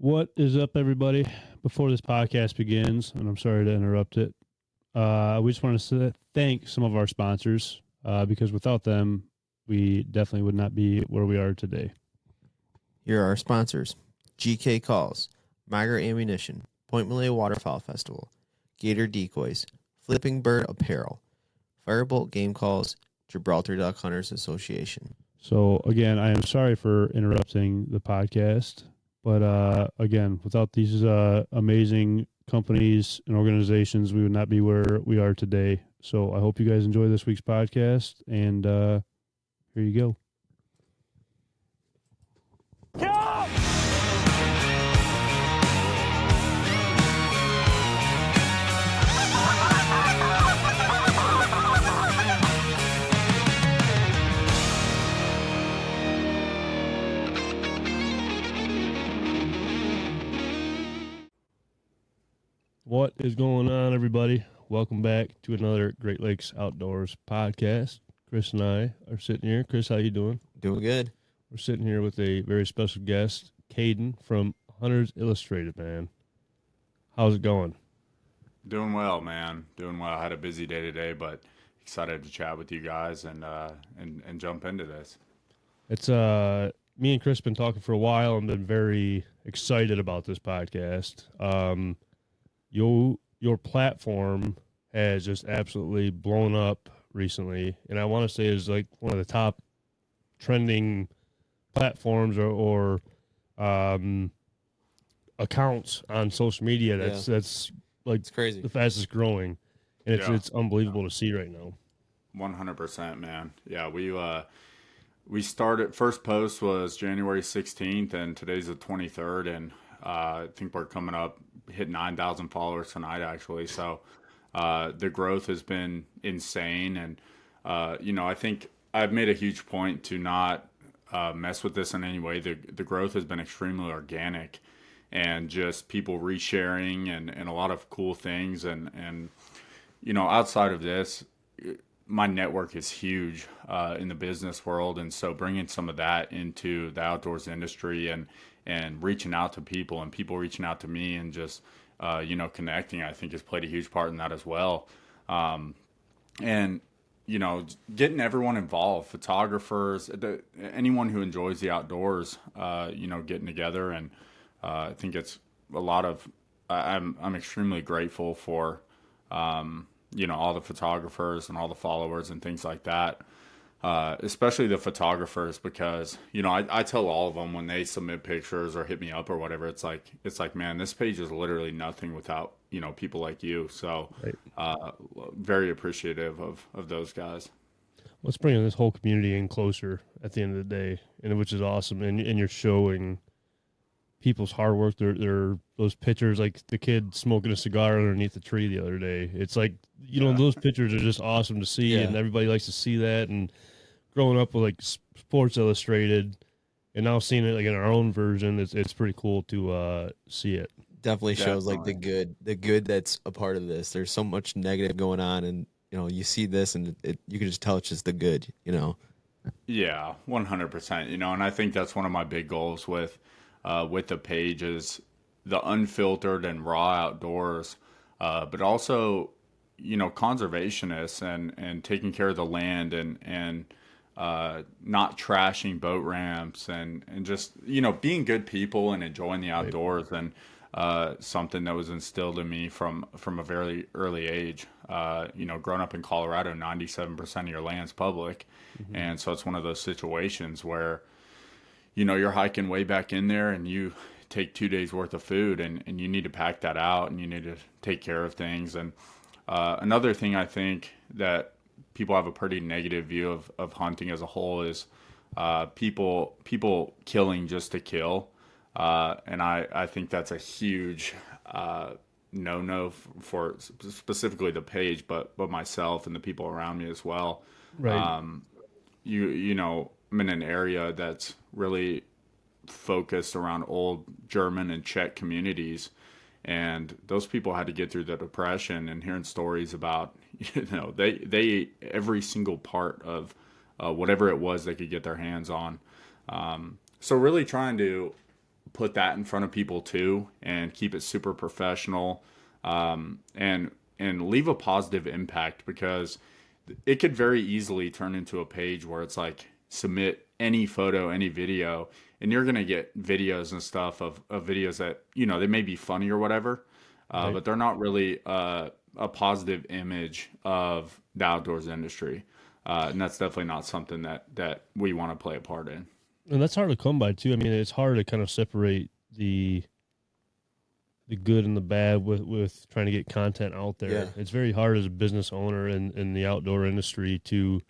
What is up, everybody? Before this podcast begins, and I'm sorry to interrupt it, we just want to thank some of our sponsors because without them, we definitely would not be where we are today. Here are our sponsors: GK Calls, Migra Ammunition, Mouillee Waterfowl Festival, Gator Decoys, Flipping Bird Apparel, Firebolt Game Calls, Gibraltar Duck Hunters Association. So, again, I am sorry for interrupting the podcast, but again, without these amazing companies and organizations, we would not be where we are today. So, I hope you guys enjoy this week's podcast, and here you go. What is going on, everybody? Welcome back to another Great Lakes Outdoors podcast. Chris and I are sitting here. Chris, how you doing? Doing good. We're sitting here with a very special guest, Caden from Hunters Illustrated, man. How's it going? Doing well, man. Doing well. I had a busy day today, but excited to chat with you guys and jump into this. It's me and Chris been talking for a while and been very excited about this podcast. Your platform has just absolutely blown up recently, and I want to say is like one of the top trending platforms or accounts on social media. That's like It's crazy. the fastest growing, and it's unbelievable to see right now. 100%, man. Yeah, we started. First post was January 16th, and today's the 23rd, and I think we're coming up, hit 9,000 followers tonight, actually. So the growth has been insane, and I think I've made a huge point to not mess with this in any way. The growth has been extremely organic, and just people resharing and a lot of cool things, and outside of this, my network is huge in the business world, and so bringing some of that into the outdoors industry and reaching out to people and people reaching out to me and just connecting, I think has played a huge part in that as well. And getting everyone involved, photographers, anyone who enjoys the outdoors, getting together, and I think it's a lot of. I'm extremely grateful for all the photographers and all the followers and things like that. Especially the photographers, because I tell all of them when they submit pictures or hit me up or whatever, it's like, man, this page is literally nothing without people like you. So Right. Very appreciative of those guys. Let's bring this whole community in closer at the end of the day, and which is awesome. And you're showing people's hard work. They're those pictures, like the kid smoking a cigar underneath the tree the other day. It's like those pictures are just awesome to see, and everybody likes to see that. And growing up with like Sports Illustrated, and now seeing it like in our own version, it's pretty cool to see it. Definitely shows like the good that's a part of this. There's so much negative going on, and you see this, and you can just tell it's just the good. Yeah, 100%. And I think that's one of my big goals with the page is the unfiltered and raw outdoors, but also conservationists and taking care of the land and not trashing boat ramps and just being good people and enjoying the outdoors. And something that was instilled in me from a very early age. Growing up in Colorado, 97% of your land's public, and so it's one of those situations where you're hiking way back in there and you take 2 days worth of food and you need to pack that out and you need to take care of things. And another thing I think that people have a pretty negative view of hunting as a whole is people killing just to kill. And I think that's a huge no for specifically the page, but myself and the people around me as well. Right. I'm in an area that's really focused around old German and Czech communities, and those people had to get through the depression. And hearing stories about they ate every single part of whatever it was they could get their hands on. So really trying to put that in front of people too, and keep it super professional, and leave a positive impact, because it could very easily turn into a page where it's like submit any photo, any video, and you're gonna get videos and stuff of videos that they may be funny or whatever, Right. but they're not really a positive image of the outdoors industry, and that's definitely not something that we want to play a part in. And that's hard to come by too. I mean, it's hard to kind of separate the good and the bad with trying to get content out there. Yeah. It's very hard as a business owner in the outdoor industry to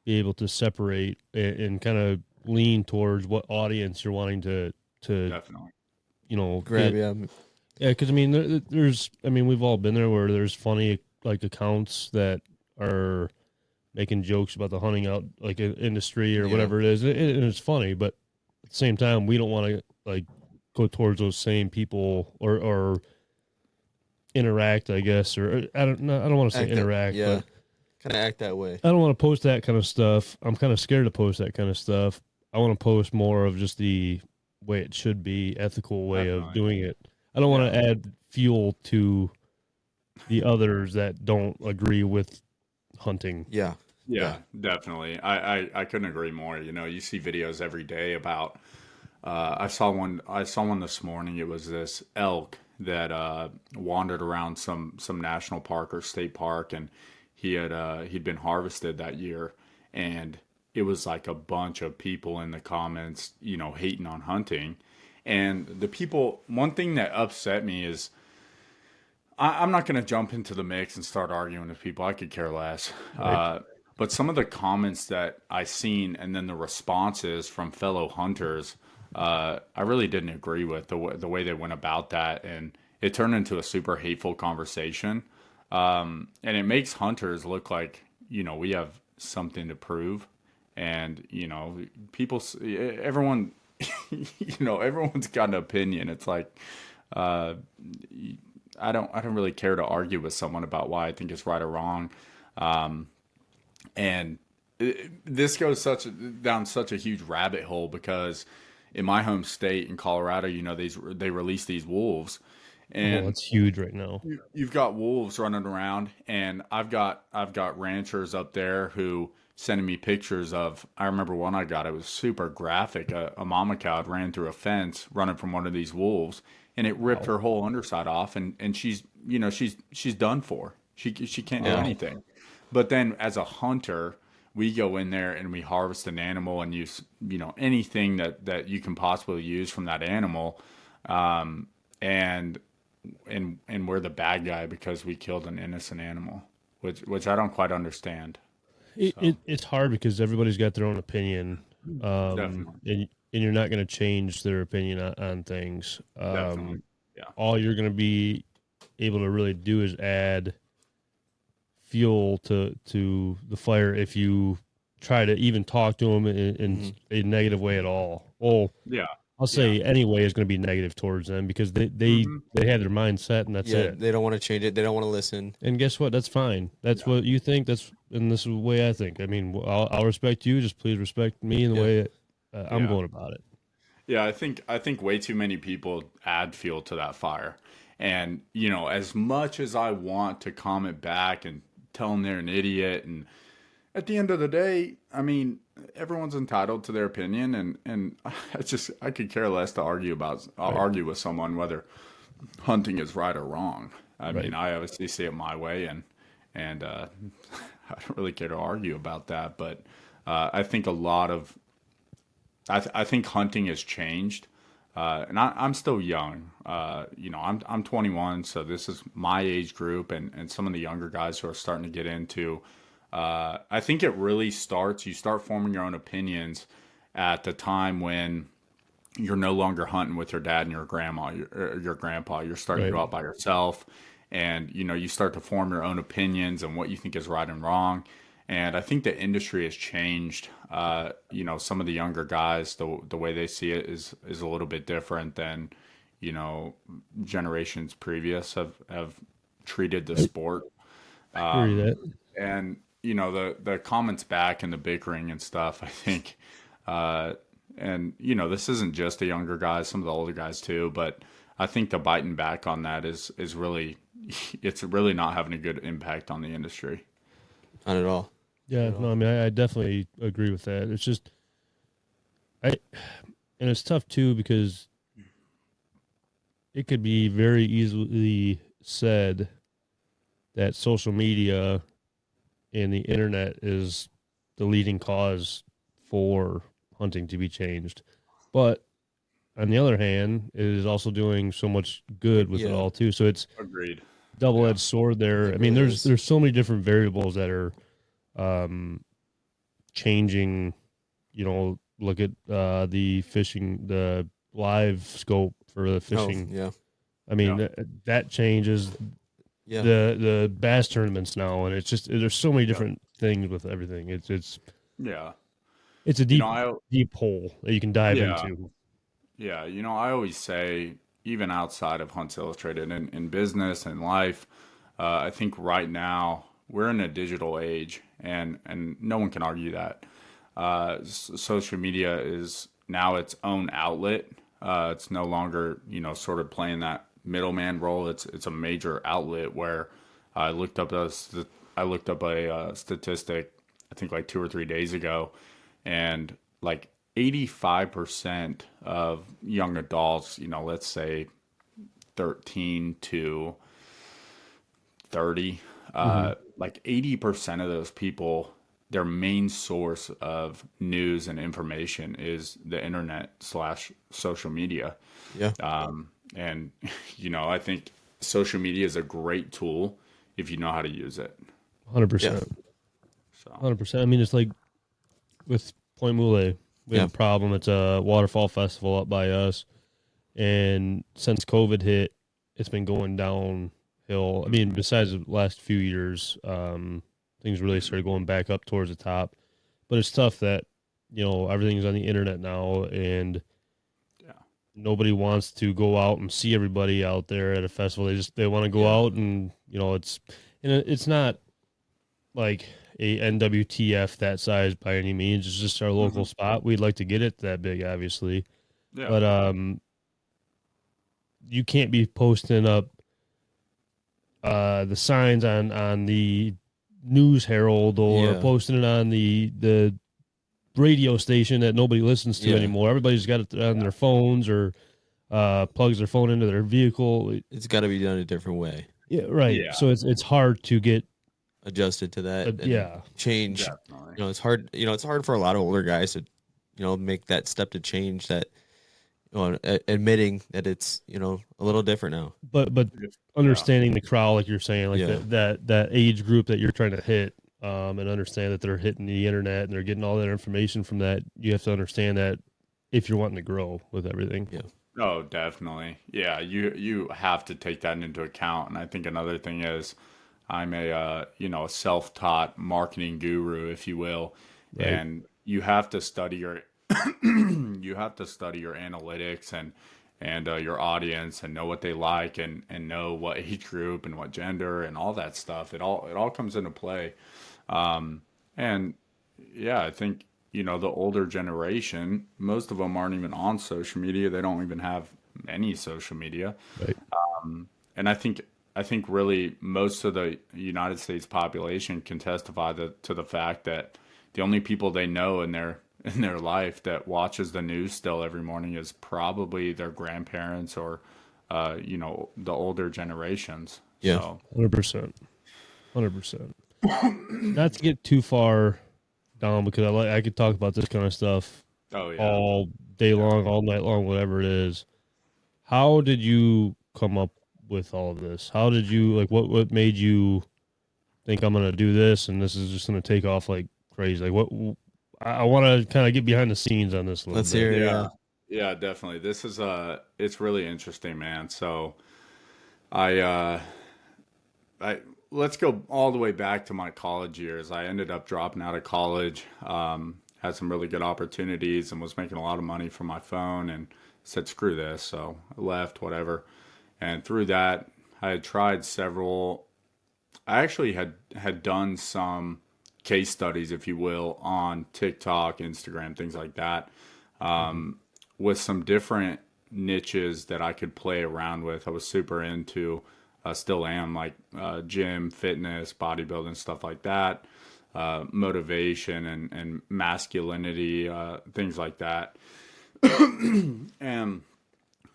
be able to separate and kind of lean towards what audience you're wanting to Definitely. Grab, get. yeah. Yeah, because I mean, there's we've all been there where there's funny like accounts that are making jokes about the hunting out like industry or Yeah. whatever it is, and it's funny, but at the same time, we don't want to like go towards those same people or interact, I guess, or I don't know. I don't want to say interact, yeah. but Kind of act that way. I don't want to post that kind of stuff. I'm kind of scared to post that kind of stuff. I want to post more of just the way it should be, ethical way of doing it. I don't want to add fuel to the others that don't agree with hunting. Yeah. Yeah, definitely. I couldn't agree more. You see videos every day about. I saw one. This morning. It was this elk that wandered around some national park or state park, and he'd been harvested that year, and it was like a bunch of people in the comments, hating on hunting, and the people. One thing that upset me is. I'm not going to jump into the mix and start arguing with people. I could care less. Right. But some of the comments that I seen and then the responses from fellow hunters, I really didn't agree with the way they went about that, and it turned into a super hateful conversation. And it makes hunters look like we have something to prove, and people, everyone, everyone's got an opinion. It's like. I don't really care to argue with someone about why I think it's right or wrong. And this goes down such a huge rabbit hole, because in my home state in Colorado, they release these wolves, and It's huge right now. you've got wolves running around, and I've got ranchers up there who sending me pictures of. I remember one I got. It was super graphic. A mama cow had ran through a fence running from one of these wolves, and it ripped her whole underside off, and she's done for. She can't do anything. But then as a hunter, we go in there and we harvest an animal and use anything that you can possibly use from that animal, and we're the bad guy because we killed an innocent animal, which I don't quite understand. It's hard because everybody's got their own opinion, Definitely. and you're not going to change their opinion on things. Definitely. Yeah. All you're going to be able to really do is add fuel to the fire if you try to even talk to them in a negative way at all. Well, Yeah. I'll say any way is going to be negative towards them because they have their mindset and that's it. They don't want to change it. They don't want to listen. And guess what? That's fine. That's what you think. And this is the way I think. I mean, I'll respect you. Just please respect me in the way I'm going about it. Yeah, I think way too many people add fuel to that fire. And, as much as I want to comment back and tell them they're an idiot, and at the end of the day, I mean, everyone's entitled to their opinion, and I could care less to argue with someone whether hunting is right or wrong. I mean, I obviously see it my way, and I don't really care to argue about that. But I think I think hunting has changed, and I'm still young. I'm 21, so this is my age group, and some of the younger guys who are starting to get into. I think it really starts. You start forming your own opinions at the time when you're no longer hunting with your dad and your grandma, your grandpa. You're starting to go out by yourself, and you start to form your own opinions and what you think is right and wrong. And I think the industry has changed. Some of the younger guys, the way they see it is a little bit different than generations previous have treated the sport. I agree with that. And the comments back and the bickering and stuff, I think this isn't just the younger guys, some of the older guys too, but I think the biting back on that is really, it's really not having a good impact on the industry. Not at all. Yeah, no, I mean, I definitely agree with that. It's just, and it's tough too because it could be very easily said that social media and the internet is the leading cause for hunting to be changed. But on the other hand, it is also doing so much good with it all too. So it's Agreed. double-edged sword there. It I mean, really there's is. so many different variables that are changing. Look at the fishing, the live scope for the fishing. Oh, yeah. I mean, that changes Yeah. the bass tournaments now, and it's just there's so many different things with everything. It's a deep hole that you can dive into. Yeah, I always say, even outside of Hunts Illustrated, in business and life, I think right now we're in a digital age, and no one can argue that. Social media is now its own outlet. It's no longer, sort of playing that middleman role. It's a major outlet where I looked up a statistic, I think like 2 or 3 days ago, and like 85% of young adults, let's say 13 to 30, like 80% of those people, their main source of news and information is the internet / social media. Yeah. And, I think social media is a great tool if you know how to use it. 100%. So 100%. I mean, it's like with Point Mouillee, we have a problem. It's a waterfall festival up by us, and since COVID hit, it's been going downhill. I mean, besides the last few years, things really started going back up towards the top. But it's tough that everything's on the internet now, and nobody wants to go out and see everybody out there at a festival. They want to go out and it's not like a NWTF that size by any means. It's just our local spot. We'd like to get it that big, obviously. Yeah. But you can't be posting up the signs on the News Herald or posting it on the radio station that nobody listens to anymore. Everybody's got it on their phones or plugs their phone into their vehicle. It's got to be done a different way. Yeah, right. Yeah. So it's hard to get adjusted to that. Change. Definitely. It's hard. It's hard for a lot of older guys to make that step to change that. Admitting that it's a little different now. But understanding the crowd, like you're saying, like that age group that you're trying to hit, and understand that they're hitting the internet and they're getting all that information from that. You have to understand that if you're wanting to grow with everything. Yeah. Oh, definitely. Yeah, you have to take that into account. And I think another thing is, I'm a self-taught marketing guru, if you will, and you have to study your analytics and your audience and know what they like and know what age group and what gender and all that stuff. It all comes into play. And yeah, I think, the older generation, most of them aren't even on social media. They don't even have any social media. Right. And I think really most of the United States population can testify to the fact that the only people they know in their life that watches the news still every morning is probably their grandparents or, the older generations. Yeah. So. 100%. 100%. Not to get too far down because I could talk about this kind of stuff all day long, all night long, whatever it is. How did you come up with all of this? How did you what made you think I'm going to do this and this is just going to take off like crazy? Like what I want to kind of get behind the scenes on this a little Let's bit. hear it. Yeah. Yeah, definitely. This is it's really interesting, man. So I let's go all the way back to my college years. I ended up dropping out of college, had some really good opportunities and was making a lot of money from my phone and said, screw this. So I left, whatever. And through that, I had tried several, I actually had done some case studies, if you will, on TikTok, Instagram, things like that. with some different niches that I could play around with. I was super into, still am, like gym, fitness, bodybuilding, stuff like that, motivation and masculinity, things like that. And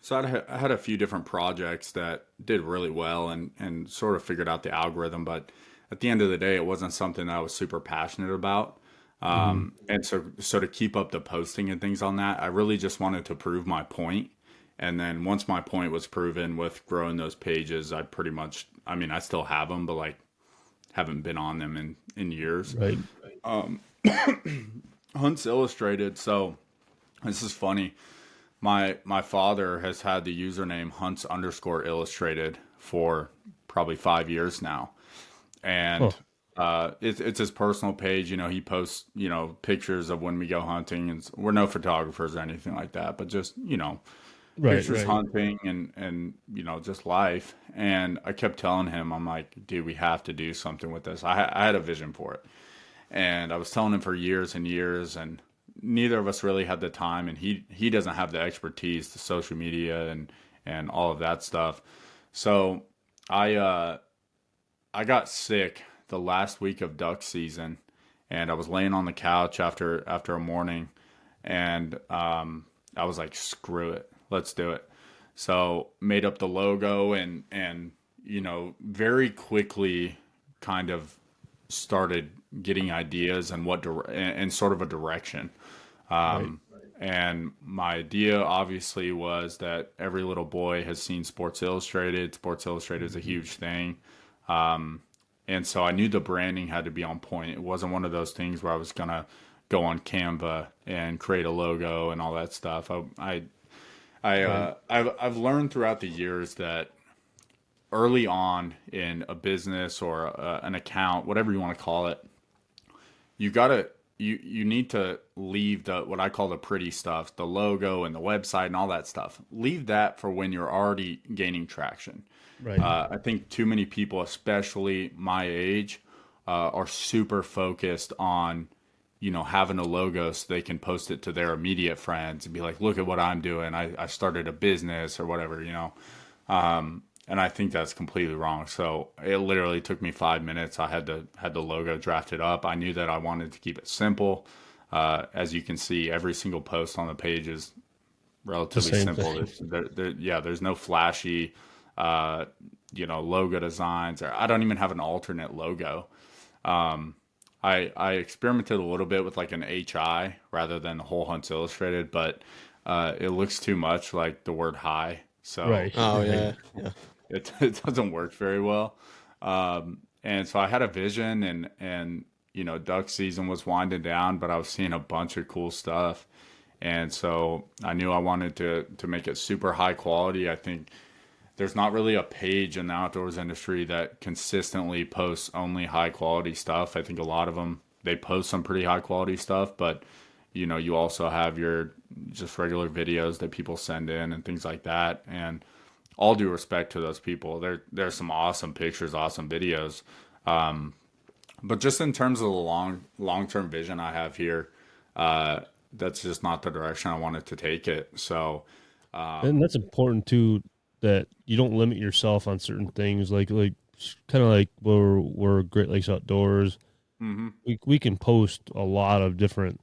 so I had a few different projects that did really well and sort of figured out the algorithm, but at the end of the day, it wasn't something that I was super passionate about. And so to keep up the posting and things on that, I really just wanted to prove my point. And then once my point was proven with growing those pages, I pretty much, I mean, I still have them, but like haven't been on them in years. Right. Hunts Illustrated. So this is funny. My father has had the username Hunts_Illustrated for probably 5 years now. And it's his personal page. You know, he posts, you know, pictures of when we go hunting, and we're no photographers or anything like that, but just, you know, pictures hunting and, you know, just life. And I kept telling him, I'm like, dude, we have to do something with this. I had a vision for it. And I was telling him for years and years, and neither of us really had the time, and he doesn't have the expertise, the social media and all of that stuff. So I got sick the last week of duck season, and I was laying on the couch after a morning, and I was like, screw it, let's do it. So made up the logo and you know, very quickly kind of started getting ideas and and sort of a direction. And my idea obviously was that every little boy has seen Sports Illustrated. Sports Illustrated is a huge thing. And so I knew the branding had to be on point. It wasn't one of those things where I was going to go on Canva and create a logo and all that stuff. I've learned throughout the years that early on in a business or an account, whatever you want to call it, you need to leave what I call the pretty stuff, the logo and the website and all that stuff. Leave that for when you're already gaining traction. Right. I think too many people, especially my age, are super focused on, you know, having a logo so they can post it to their immediate friends and be like, look at what I'm doing. I started a business or whatever, you know. And I think that's completely wrong. So it literally took me 5 minutes. I had the logo drafted up. I knew that I wanted to keep it simple. As you can see, every single post on the page is relatively simple. There's no flashy, you know, logo designs, or I don't even have an alternate logo. I experimented a little bit with like an HI rather than the whole Hunts Illustrated, but it looks too much like the word high. So Oh yeah. it doesn't work very well. And so I had a vision, and you know, duck season was winding down, but I was seeing a bunch of cool stuff. And so I knew I wanted to make it super high quality. I think there's not really a page in the outdoors industry that consistently posts only high quality stuff. I think a lot of them, they post some pretty high quality stuff, but you know, you also have your just regular videos that people send in and things like that. And all due respect to those people, there's some awesome pictures, awesome videos. But just in terms of the long-term vision I have here, that's just not the direction I wanted to take it. So, and that's important too, that you don't limit yourself on certain things, like kind of like we're Great Lakes Outdoors. We can post a lot of different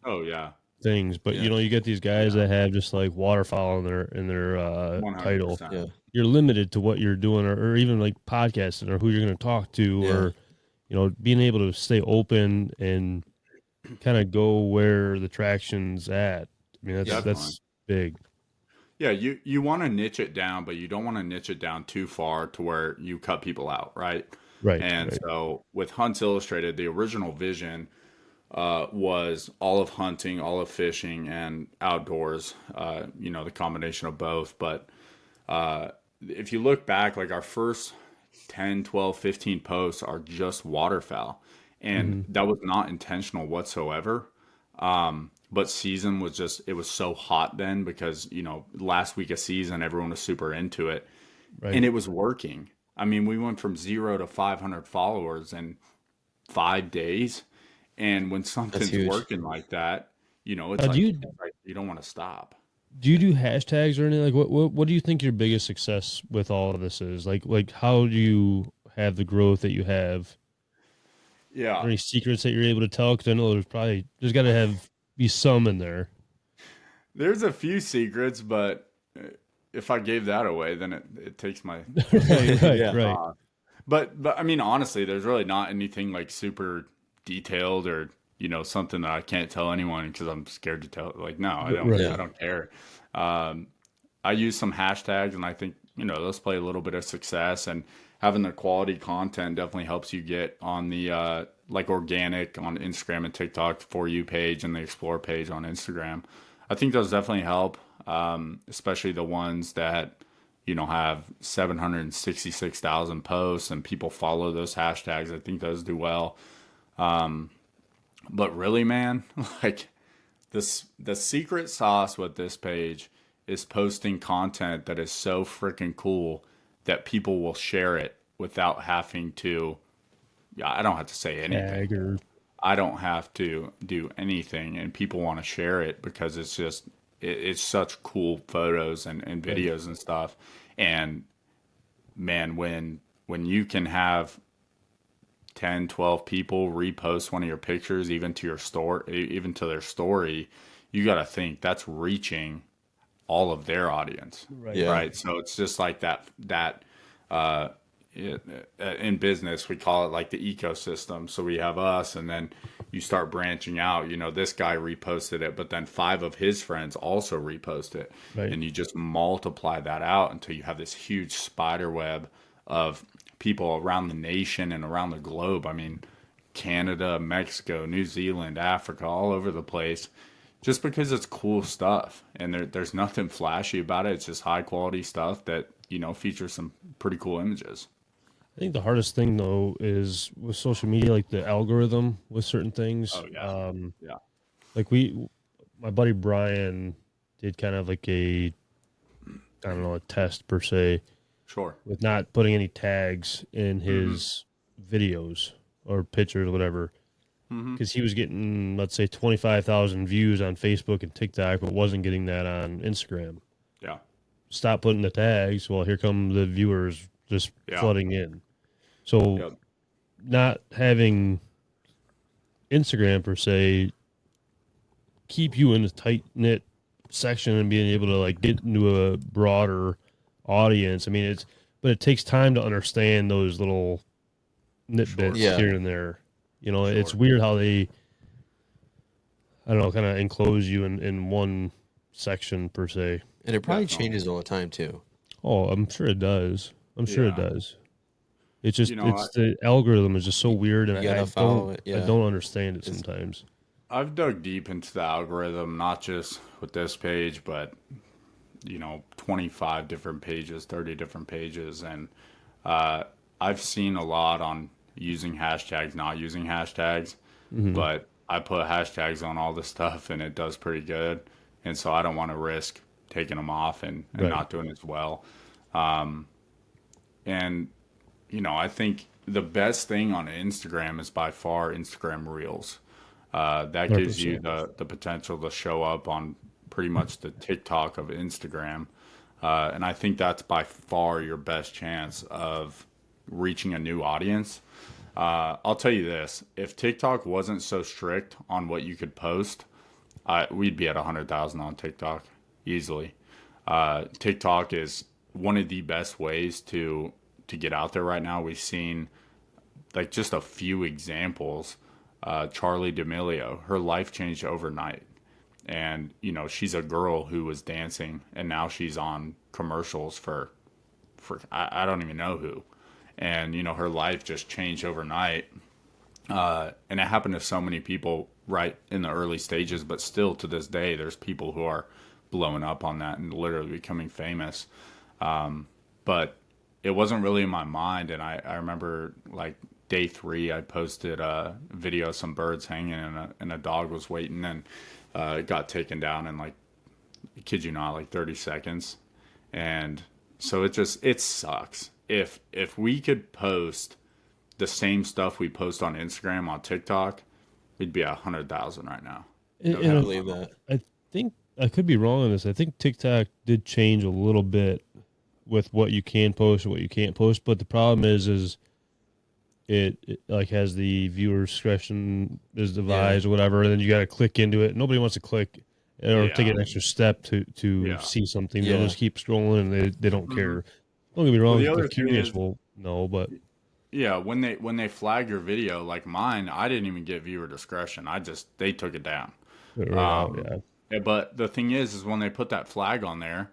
things, but you know, you get these guys that have just like waterfowl in their title. Yeah. You're limited to what you're doing, or even like podcasting, or who you're going to talk to, or you know, being able to stay open and kind of go where the traction's at. I mean, that's big. Yeah, you want to niche it down, but you don't want to niche it down too far to where you cut people out, right? Right. And so with Hunts Illustrated, the original vision was all of hunting, all of fishing, and outdoors, you know, the combination of both. But if you look back, like our first 10, 12, 15 posts are just waterfowl. And that was not intentional whatsoever. But season was just, it was so hot then because, you know, last week of season, everyone was super into it. Right. And it was working. I mean, we went from 0 to 500 followers in 5 days. And when something's working like that, you know, it's You don't want to stop. Do you do hashtags or anything? Like, what do you think your biggest success with all of this is? Like how do you have the growth that you have? Are Yeah. there any secrets that you're able to tell? Because I know there's got to be some in there. There's a few secrets, but if I gave that away, then it takes my Right, Yeah. right. But I mean, honestly, there's really not anything like super detailed or something that I can't tell anyone because I'm scared to tell. Like, no, I don't. Right. I don't care. Um, I use some hashtags, and I think those play a little bit of success. And having the quality content definitely helps you get on the like organic on Instagram and TikTok For You page and the Explore page on Instagram. I think those definitely help, especially the ones that have 766,000 posts and people follow those hashtags. I think those do well. But really, man, like the secret sauce with this page is posting content that is so freaking cool that people will share it without having to. Yeah, I don't have to say anything. Tag or I don't have to do anything, and people want to share it because it's such cool photos and videos and stuff. And man, when you can have 10, 12 people repost one of your pictures, even to their story, you got to think that's reaching all of their audience, right. Yeah. right? So it's just like that. In business, we call it like the ecosystem. So we have us, and then you start branching out. This guy reposted it, but then 5 of his friends also repost it, Right. and you just multiply that out until you have this huge spider web of people around the nation and around the globe. I mean, Canada, Mexico, New Zealand, Africa, all over the place, just because it's cool stuff. And there's nothing flashy about it. It's just high quality stuff that, features some pretty cool images. I think the hardest thing though is with social media, like the algorithm with certain things. Oh, yeah. Yeah. Like my buddy Brian did kind of like I don't know, a test per se Sure. with not putting any tags in his videos or pictures or whatever. Because he was getting, let's say, 25,000 views on Facebook and TikTok, but wasn't getting that on Instagram. Yeah. Stop putting the tags. Well, here come the viewers just flooding in. So not having Instagram per se keep you in a tight knit section and being able to like get into a broader audience. I mean, but it takes time to understand those little nitbits here and there. It's weird how they, I don't know, kind of enclose you in one section per se. And it probably changes all the time too. Oh, I'm sure it does. It does. It's just the algorithm is just so weird, and I don't understand it sometimes. I've dug deep into the algorithm, not just with this page, but 25 different pages, 30 different pages, and I've seen a lot on using hashtags, not using hashtags, but I put hashtags on all this stuff, and it does pretty good, and so I don't want to risk taking them off and not doing as well. And I think the best thing on Instagram is by far Instagram Reels. That gives 100%. You the potential to show up on pretty much the TikTok of Instagram. And I think that's by far your best chance of reaching a new audience. I'll tell you this, if TikTok wasn't so strict on what you could post, we'd be at 100,000 on TikTok easily. TikTok is one of the best ways to get out there right now. We've seen like just a few examples. Charlie D'Amelio, her life changed overnight. And, she's a girl who was dancing, and now she's on commercials for I don't even know who. And, her life just changed overnight. And it happened to so many people right in the early stages, but still to this day, there's people who are blowing up on that and literally becoming famous. But it wasn't really in my mind. And I remember like day 3, I posted a video of some birds hanging and a dog was waiting, and it got taken down in like, I kid you not, like 30 seconds. And so it sucks. If we could post the same stuff we post on Instagram on TikTok, we'd be at 100,000 right now. I believe that. I think I could be wrong on this. I think TikTok did change a little bit with what you can post and what you can't post, but the problem is it like has the viewer discretion is devised or whatever, and then you got to click into it. Nobody wants to click or take Yeah. an extra step to Yeah. see something. Yeah. They'll just keep scrolling and they don't Mhm. care. Don't get me Well, wrong. the If they're other thing curious, is, well, no, but yeah, when they flag your video like mine, I didn't even get viewer discretion. They took it down. right out, Um, yeah, but the thing is when they put that flag on there,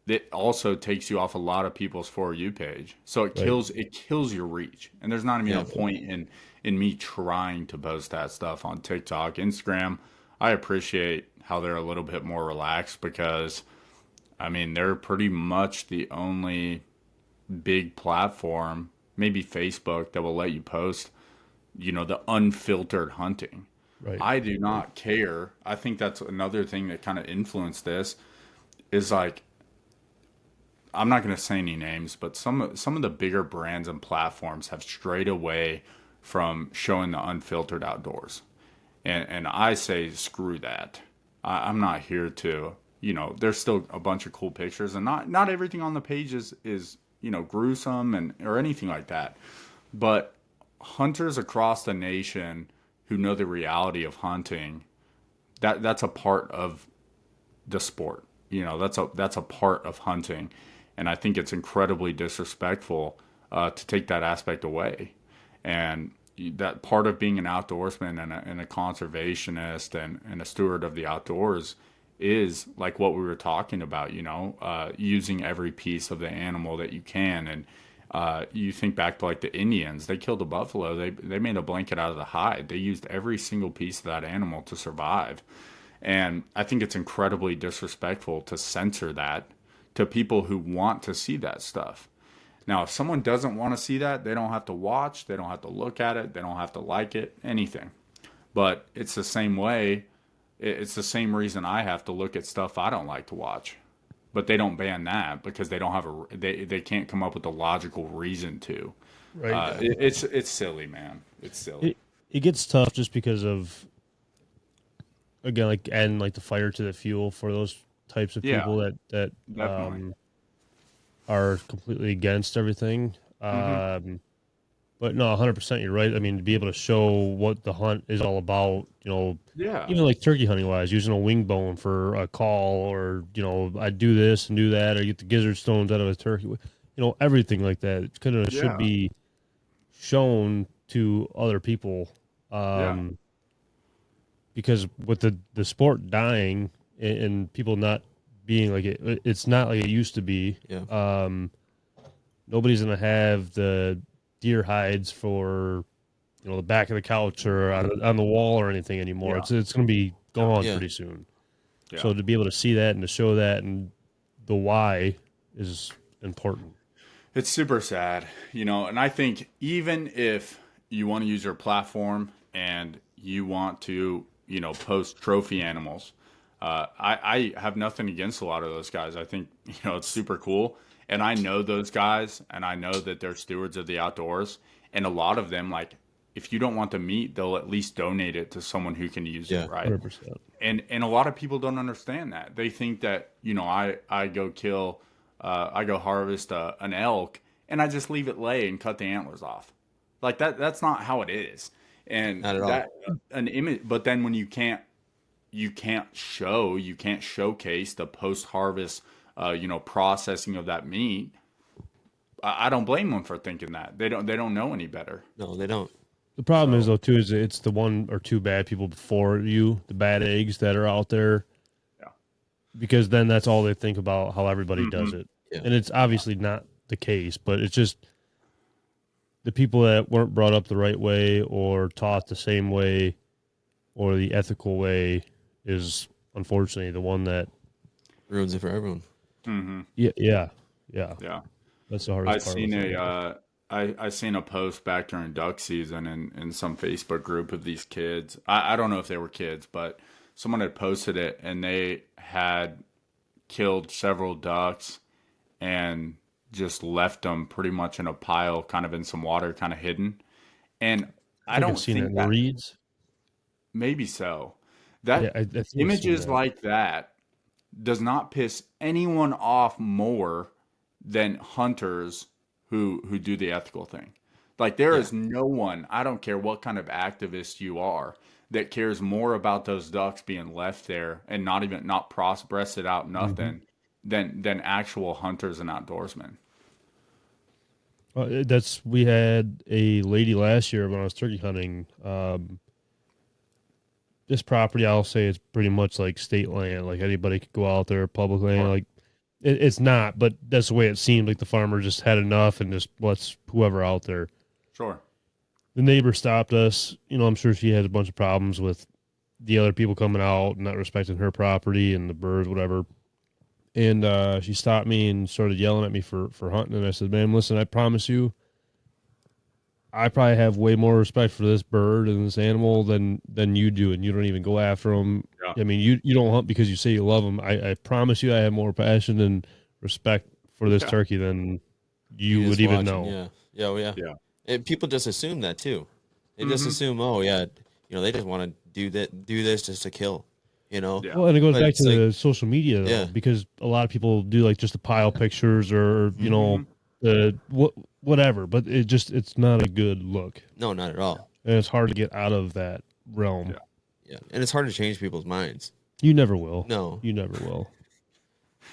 it also takes you off a lot of people's For You page. So right. it kills your reach. And there's not even Yeah. a point in me trying to post that stuff on TikTok, Instagram. I appreciate how they're a little bit more relaxed because I mean, they're pretty much the only big platform, maybe Facebook, that will let you post, the unfiltered hunting. Right. I do not care. I think that's another thing that kind of influenced this is like I'm not going to say any names, but some of the bigger brands and platforms have strayed away from showing the unfiltered outdoors. And I say screw that. I'm not here to, there's still a bunch of cool pictures and not everything on the page is gruesome and or anything like that. But hunters across the nation who know the reality of hunting, that's a part of the sport. That's a part of hunting, and I think it's incredibly disrespectful to take that aspect away. And that part of being an outdoorsman and a conservationist and a steward of the outdoors is like what we were talking about. Using every piece of the animal that you can. And you think back to like the Indians, they killed a buffalo. They made a blanket out of the hide. They used every single piece of that animal to survive. And I think it's incredibly disrespectful to censor that to people who want to see that stuff. Now, if someone doesn't want to see that, they don't have to watch, they don't have to look at it, they don't have to like it, anything. But it's the same way, it's the same reason I have to look at stuff I don't like to watch. But they don't ban that because they don't have they can't come up with a logical reason to. Right. It's silly, man. It's silly. It gets tough just because of again like adding like the fire to the fuel for those types of Yeah, people that definitely. are completely against everything. Hmm. But no, 100%, you're right. I mean, to be able to show what the hunt is all about, Yeah, even like turkey hunting wise, using a wing bone for a call, or I do this and do that, or get the gizzard stones out of a turkey, everything like that. It kind of should yeah, be shown to other people, yeah. um, because with the sport dying and people not being like it's not like it used to be. Yeah. Nobody's gonna have the deer hides for the back of the couch or on the wall or anything anymore. Yeah. It's gonna be Yeah. gone Yeah. pretty soon. Yeah. So to be able to see that and to show that and the why is important. It's super sad, and I think even if you want to use your platform and you want to, post trophy animals, I have nothing against a lot of those guys. I think, it's super cool. And I know those guys and I know that they're stewards of the outdoors. And a lot of them, like, if you don't want the meat, they'll at least donate it to someone who can use Yeah. it, right? 100%. And a lot of people don't understand that. They think that I go I go harvest an elk and I just leave it lay and cut the antlers off. Like that's not how it is. And Not at all. that an image. But then when you can't showcase the post harvest processing of that meat. I don't blame them for thinking that. They don't know any better. No, they don't. The problem is So though too is it's the one or two bad people before you, the bad eggs that are out there, yeah. because then that's all they think about how everybody does Hmm. it. Yeah. And it's obviously not the case, but it's just the people that weren't brought up the right way or taught the same way or the ethical way is unfortunately the one that Ruins it for everyone. Hmm. yeah. Yeah. That's the I hardest part seen with it. I seen a post back during duck season in some Facebook group of these kids. I don't know if they were kids, but someone had posted it and they had killed several ducks and just left them pretty much in a pile, kind of in some water, kind of hidden. And I I think I've don't seen it think in the that reeds. maybe so. Yeah, That I think I've seen images that. like that does not piss anyone off more than hunters who do the ethical thing. Like there Yeah. is no one, I don't care what kind of activist you are, that cares more about those ducks being left there and not breasted out Mm-hmm. nothing than actual hunters and outdoorsmen. We had a lady last year when I was turkey hunting. This property, I'll say, it's pretty much like state land. Like anybody could go out there, public land. Sure. Like it's not, but that's the way it seemed. Like the farmer just had enough and just lets whoever out there. Sure. The neighbor stopped us. I'm sure she had a bunch of problems with the other people coming out and not respecting her property and the birds, whatever. And she stopped me and started yelling at me for hunting. And I said, "Ma'am, listen, I promise you, I probably have way more respect for this bird and this animal than you do, and you don't even go after them. Yeah. I mean, you don't hunt because you say you love them. I promise you, I have more passion and respect for this Yeah. turkey than you You're would just even watching, know." Yeah. Yeah. Oh, yeah. Yeah. And people just assume that too. They just Mhm. assume, oh yeah, they just want to do this just to kill, Yeah. Well, and it goes But back it's to like, the social media though, yeah. because a lot of people do like just the pile pictures or Mhm. whatever, but it's not a good look, No, not at all. and it's hard to get out of that realm. Yeah. Yeah, and it's hard to change people's minds. You never will. No, You never will.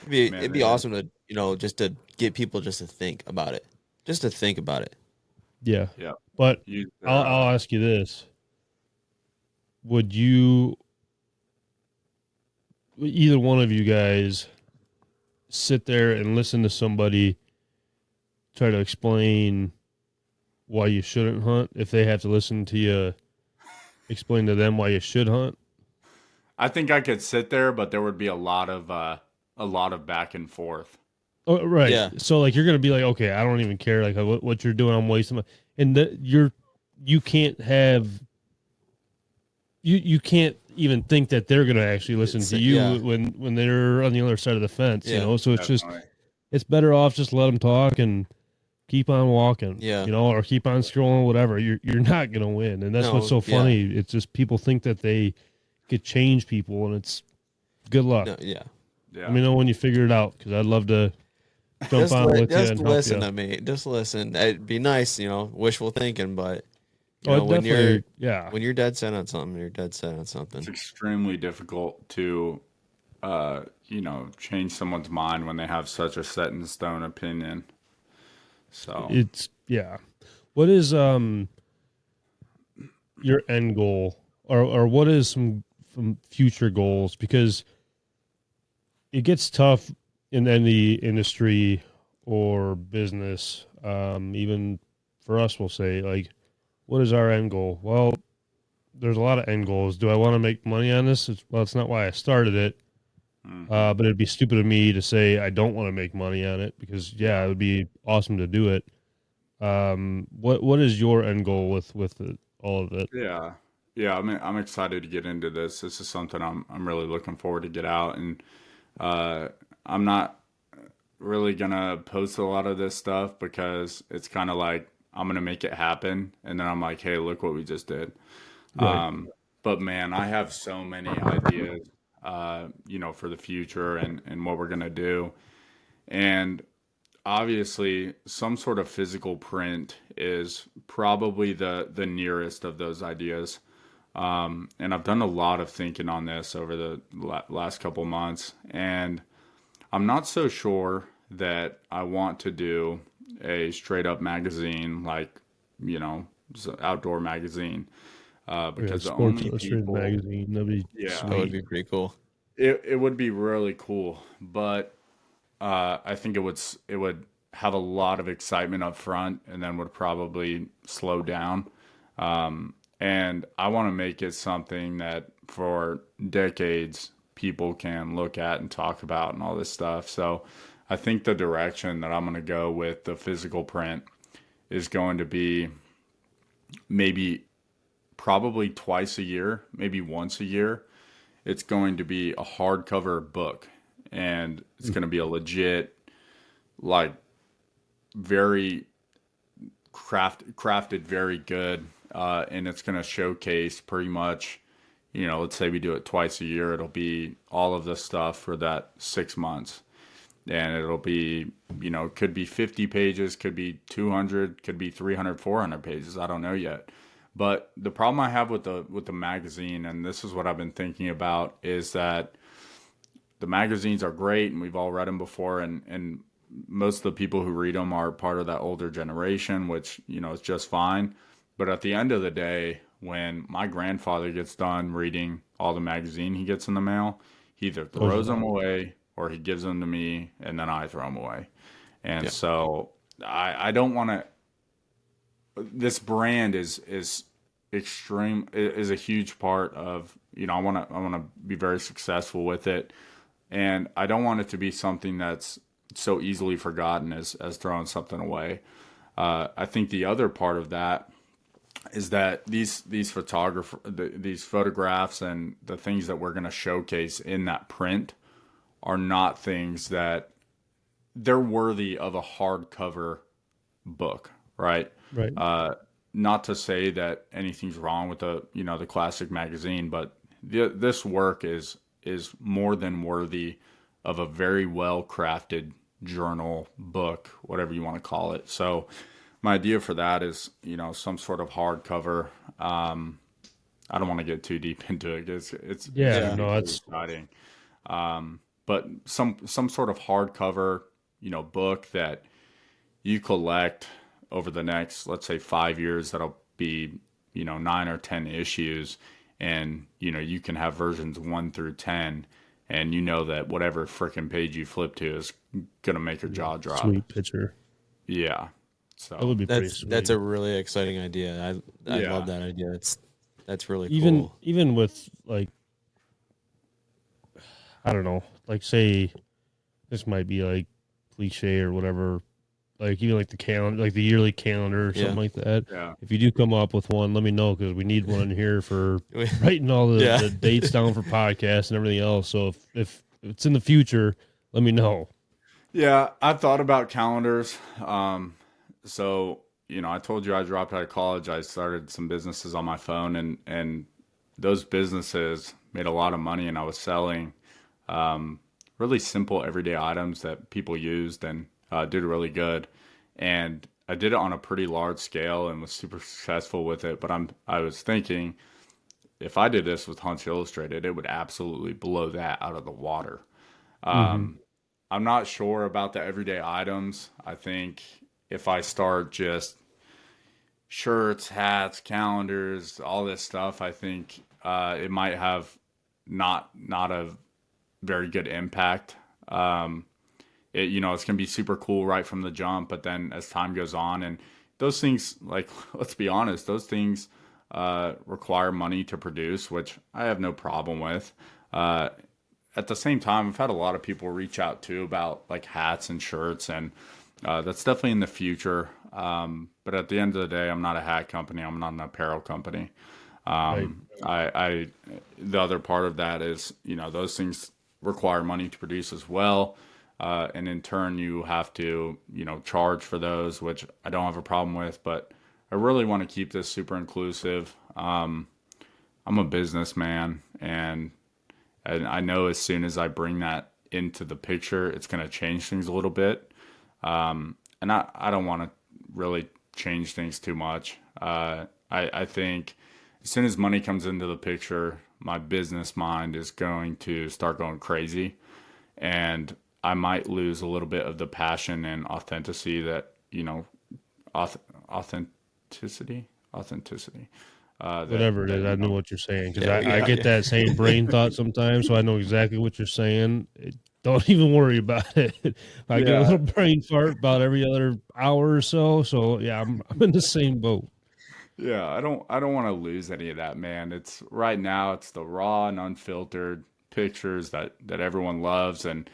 Man, it'd be awesome to just to get people just to think about it, just to think about it. Yeah, Yeah. but You, I'll ask you this: would you, either one of you guys, sit there and listen to somebody try to explain why you shouldn't hunt if they have to listen to you explain to them why you should hunt? I think I could sit there, but there would be a lot of back and forth. Oh, right. Yeah. So like you're gonna be like, okay, I don't even care like what you're doing. I'm wasting my and you can't have you can't even think that they're gonna actually listen to you Yeah. when they're on the other side of the fence. Yeah. So it's just Definitely. it's better off just let them talk and keep on walking. Yeah. Or keep on scrolling, whatever. You're not gonna win, and that's No, what's so yeah. funny. It's just people think that they could change people, and it's good luck. No, yeah. Yeah. Let me know when you figure it out because I'd love to jump on with you Just and help listen you. to me. Just listen. It'd be nice, wishful thinking, but When when you're dead set on something, you're dead set on something. It's extremely difficult to, change someone's mind when they have such a set in stone opinion. So it's What is your end goal, or what is some future goals? Because it gets tough in any industry or business. Even for us, we'll say like, what is our end goal? Well, there's a lot of end goals. Do I want to make money on this? It's not why I started it. But it'd be stupid of me to say I don't want to make money on it because it would be awesome to do it. What is your end goal with all of it? yeah, I'm excited to get into this. This is something I'm really looking forward to get out, and I'm not really gonna post a lot of this stuff because it's kind of like I'm gonna make it happen, and then I'm like, hey, look what we just did. Right. But man, I have so many ideas, for the future and what we're gonna do. And obviously, some sort of physical print is probably the nearest of those ideas. And I've done a lot of thinking on this over the last couple months, and I'm not so sure that I want to do a straight up magazine like, outdoor magazine. Because the Sports only Illustrated people, magazine. That'd be yeah, That would sweet. be pretty cool. it would be really cool, but I think it would have a lot of excitement up front, and then would probably slow down. And I want to make it something that for decades people can look at and talk about and all this stuff. So I think the direction that I'm going to go with the physical print is going to be maybe probably twice a year, maybe once a year. It's going to be a hardcover book, and it's going to be a legit, like, very crafted very good, and it's going to showcase pretty much let's say we do it twice a year, it'll be all of the stuff for that 6 months. And it'll be, could be 50 pages, could be 200, could be 300, 400 pages. I don't know yet. But the problem I have with the magazine, and this is what I've been thinking about, is that the magazines are great and we've all read them before, and most of the people who read them are part of that older generation, which, is just fine. But at the end of the day, when my grandfather gets done reading all the magazine he gets in the mail, he either throws them away or he gives them to me and then I throw them away. And so I don't want to, this brand is extreme, is a huge part of, I want to be very successful with it. And I don't want it to be something that's so easily forgotten as throwing something away. I think the other part of that is that these photographs and the things that we're going to showcase in that print are not things that they're worthy of a hardcover book, right? Right. Not to say that anything's wrong with the classic magazine, but this work is more than worthy of a very well crafted journal, book, whatever you want to call it. So my idea for that is, some sort of hardcover. I don't want to get too deep into it. It's exciting. But some sort of hardcover, book that you collect over the next, let's say 5 years, that'll be, 9 or 10 issues. And, you can have versions 1 through 10. And that whatever frickin' page you flip to is going to make your jaw drop. Sweet picture. Yeah. So that would be pretty sweet. That's a really exciting idea. I love that idea. That's really cool. Even with like, I don't know, like say this might be like cliche or whatever, like even like the calendar, like the yearly calendar or something like that. Yeah. If you do come up with one, let me know, because we need one in here for writing all the dates down for podcasts and everything else. So if it's in the future, let me know. Yeah, I've thought about calendars. So, I told you I dropped out of college. I started some businesses on my phone, and those businesses made a lot of money, and I was selling really simple everyday items that people used and did really good. And I did it on a pretty large scale and was super successful with it. But I was thinking, if I did this with Hunch Illustrated, it would absolutely blow that out of the water. I'm not sure about the everyday items. I think if I start just shirts, hats, calendars, all this stuff, I think it might have not a very good impact. It's going to be super cool right from the jump, but then as time goes on, and those things, like, let's be honest, those things require money to produce, which I have no problem with. At the same time, I've had a lot of people reach out too about like hats and shirts, and that's definitely in the future. But at the end of the day, I'm not a hat company. I'm not an apparel company. The other part of that is, those things require money to produce as well. And in turn, you have to, charge for those, which I don't have a problem with, but I really want to keep this super inclusive. I'm a businessman, and I know as soon as I bring that into the picture, it's going to change things a little bit. And I don't want to really change things too much. I think as soon as money comes into the picture, my business mind is going to start going crazy, and I might lose a little bit of the passion and authenticity that, authenticity. Whatever it is, I know what you're saying, because I get that same brain thought sometimes, so I know exactly what you're saying. Don't even worry about it. I get a little brain fart about every other hour or so. So yeah, I'm in the same boat. Yeah, I don't want to lose any of that, man. It's right now, it's the raw and unfiltered pictures that everyone loves, and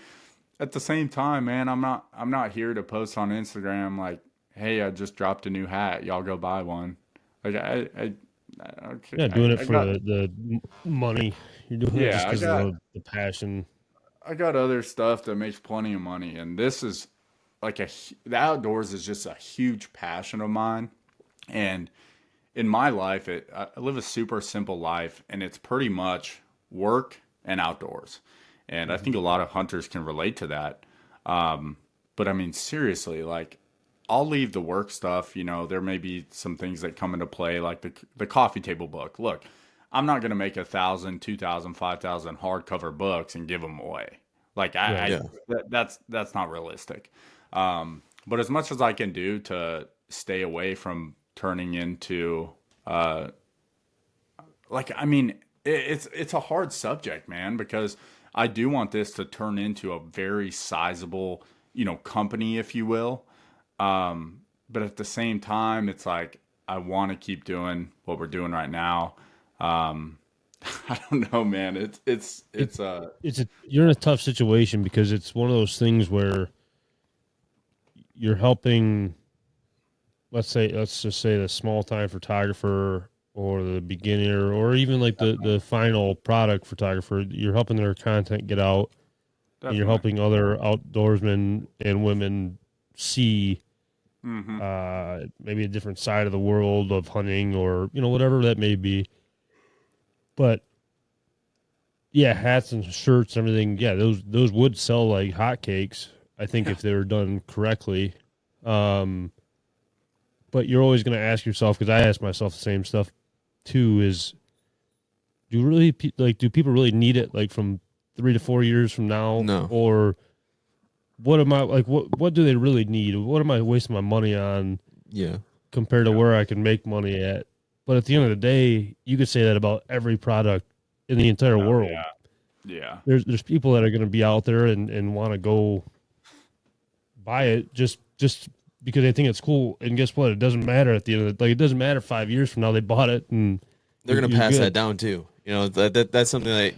at the same time, man, I'm not here to post on Instagram like, hey, I just dropped a new hat, y'all go buy one. Like doing it for the money. You're doing it just because of the passion. I got other stuff that makes plenty of money, and this is like the outdoors is just a huge passion of mine, and in my life, I live a super simple life, and it's pretty much work and outdoors. And I think a lot of hunters can relate to that. But I mean, seriously, like, I'll leave the work stuff. There may be some things that come into play, like the coffee table book. Look, I'm not going to make 1,000, 2,000, 5,000 hardcover books and give them away. Like, that's not realistic. But as much as I can do to stay away from turning into, it's a hard subject, man, because I do want this to turn into a very sizable, company, if you will. But at the same time, it's like, I want to keep doing what we're doing right now. I don't know, man. You're in a tough situation because it's one of those things where you're helping, let's just say the small time photographer or the beginner or even like the final product photographer. You're helping their content get out. Definitely. And you're helping other outdoorsmen and women see maybe a different side of the world of hunting or, whatever that may be. But yeah, hats and shirts, everything. Yeah, those would sell like hotcakes, I think, if they were done correctly. But you're always going to ask yourself, because I ask myself the same stuff too, is do people really need it like from 3 to 4 years from now? No. Or what am I like? What do they really need? What am I wasting my money on? Yeah. Compared to where I can make money at. But at the end of the day, you could say that about every product in the entire world. Yeah. There's people that are going to be out there and want to go buy it just because they think it's cool. And guess what? It doesn't matter at the end of it doesn't matter 5 years from now they bought it and they're going to pass that down too. That's something that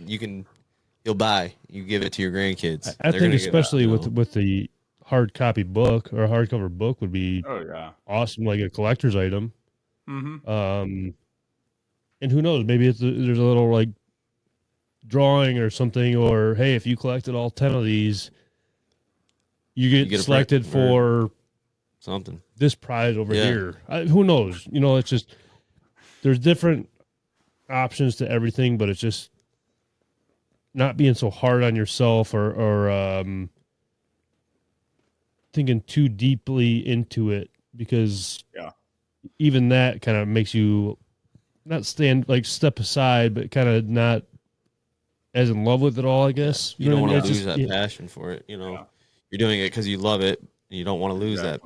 you'll buy. You give it to your grandkids. I think especially with the hard copy book or a hardcover book would be awesome, like a collector's item. Mm-hmm. And who knows? Maybe there's a little like drawing or something, or hey, if you collected all 10 of these, you get selected for something. This prize over here. Who knows? It's just there's different options to everything, but it's just not being so hard on yourself or thinking too deeply into it, because even that kind of makes you not step aside, but kind of not as in love with it all, I guess. You don't want to lose that passion for it. You're doing it because you love it. And you don't want to lose that.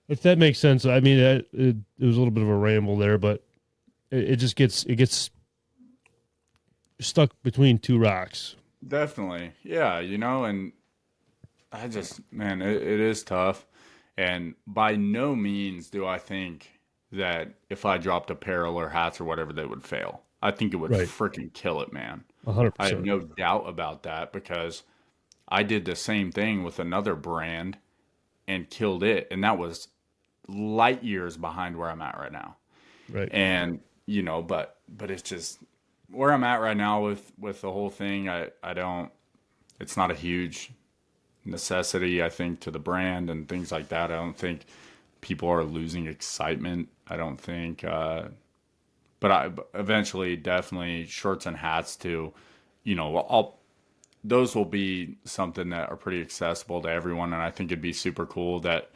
If that makes sense. I mean, it was a little bit of a ramble there, but it just gets stuck between two rocks. Definitely. Yeah. And I just, man, it is tough. And by no means do I think that if I dropped apparel or hats or whatever, they would fail. I think it would freaking kill it, man. 100%. I have no doubt about that, because I did the same thing with another brand and killed it. And that was light years behind where I'm at right now. Right. And, but it's just where I'm at right now with the whole thing. It's not a huge necessity, I think, to the brand and things like that. I don't think people are losing excitement. I don't think, but I eventually definitely shirts and hats too. Those will be something that are pretty accessible to everyone. And I think it'd be super cool that,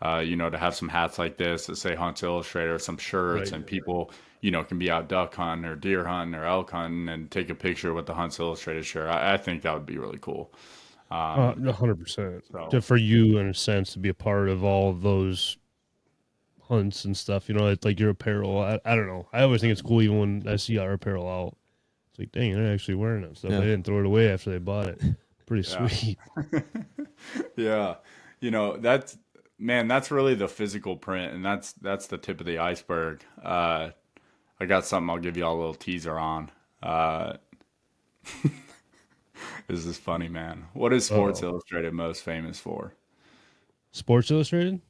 to have some hats like this that say Hunts Illustrated, some shirts, and people, can be out duck hunting or deer hunting or elk hunting and take a picture with the Hunts Illustrated shirt. I think that would be really cool. 100%. So, for you, in a sense, to be a part of all of those hunts and stuff, it's like your apparel. I don't know. I always think it's cool even when I see our apparel out. It's like, dang, they're actually wearing that stuff. They didn't throw it away after they bought it. Pretty sweet. Yeah. That's really the physical print, and that's the tip of the iceberg. I got something I'll give you all a little teaser on. This is funny, man. What is Sports Illustrated most famous for? Sports Illustrated?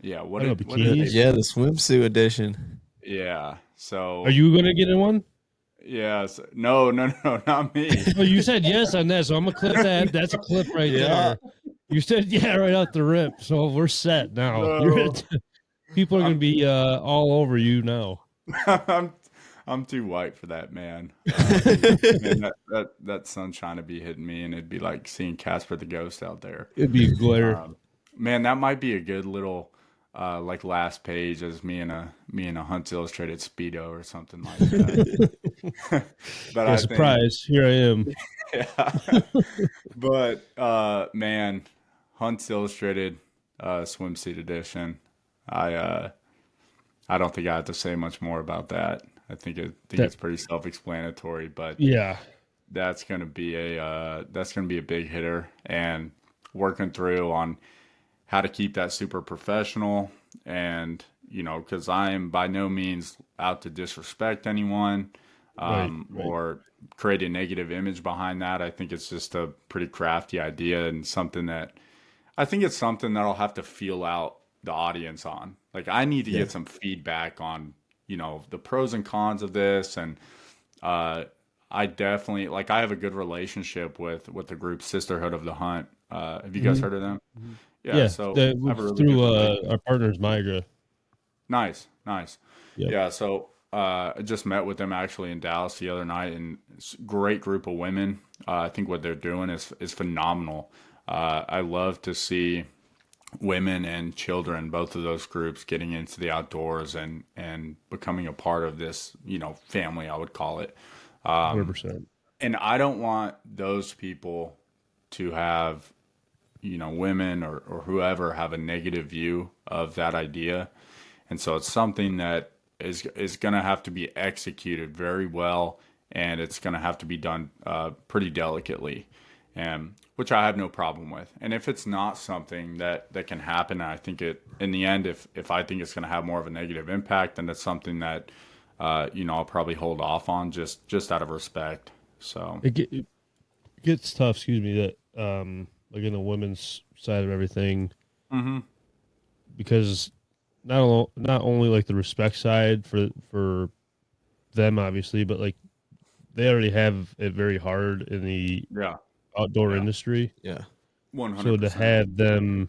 Yeah. What is bikinis? Yeah, the swimsuit edition. Yeah. So are you gonna get in one? Yes. No, not me. Well, you said yes on that, so I'm gonna clip that. That's a clip right there. You said right out the rip, so we're set now. No. People are gonna be all over you now. I'm I'm too white for that, man. Man, that sunshine would be hitting me, and it'd be like seeing Casper the Ghost out there. It'd be a glare. Man, that might be a good little like last page as me in a Hunts Illustrated Speedo or something like that. But Yeah, I think surprise! Here I am. yeah. But man, Hunts Illustrated swimsuit edition. I I don't think I have to say much more about that. I think That it's pretty self-explanatory, but yeah, that's gonna be a big hitter, and working through on how to keep that super professional, and because I am by no means out to disrespect anyone, right. or create a negative image behind that. I think it's just a pretty crafty idea, and something that I think it's something that I'll have to feel out the audience on. Like I need to Yeah, get some feedback on, the pros and cons of this. And uh, I definitely like I have a good relationship with the group Sisterhood of the Hunt. Have you guys hmm heard of them? Yeah, yeah. so That I have a was really good through relationship. our partners, Migra. Nice, nice. Yep. Yeah, so I just met with them actually in Dallas the other night, and it's a great group of women. I think what they're doing is phenomenal. I love to see women and children, both of those groups, getting into the outdoors and becoming a part of this, family, I would call it. 100%. And I don't want those people to have, women or whoever have a negative view of that idea. And so it's something that is going to have to be executed very well, and it's going to have to be done pretty delicately, and which I have no problem with. And if it's not something that can happen, I think it in the end, if I think it's going to have more of a negative impact, then it's something that I'll probably hold off on just out of respect. So It gets tough. Excuse me. That like in the women's side of everything, hmm because not only like the respect side for them obviously, but like they already have it very hard in the yeah, outdoor yeah, industry. Yeah. So to 100%. have them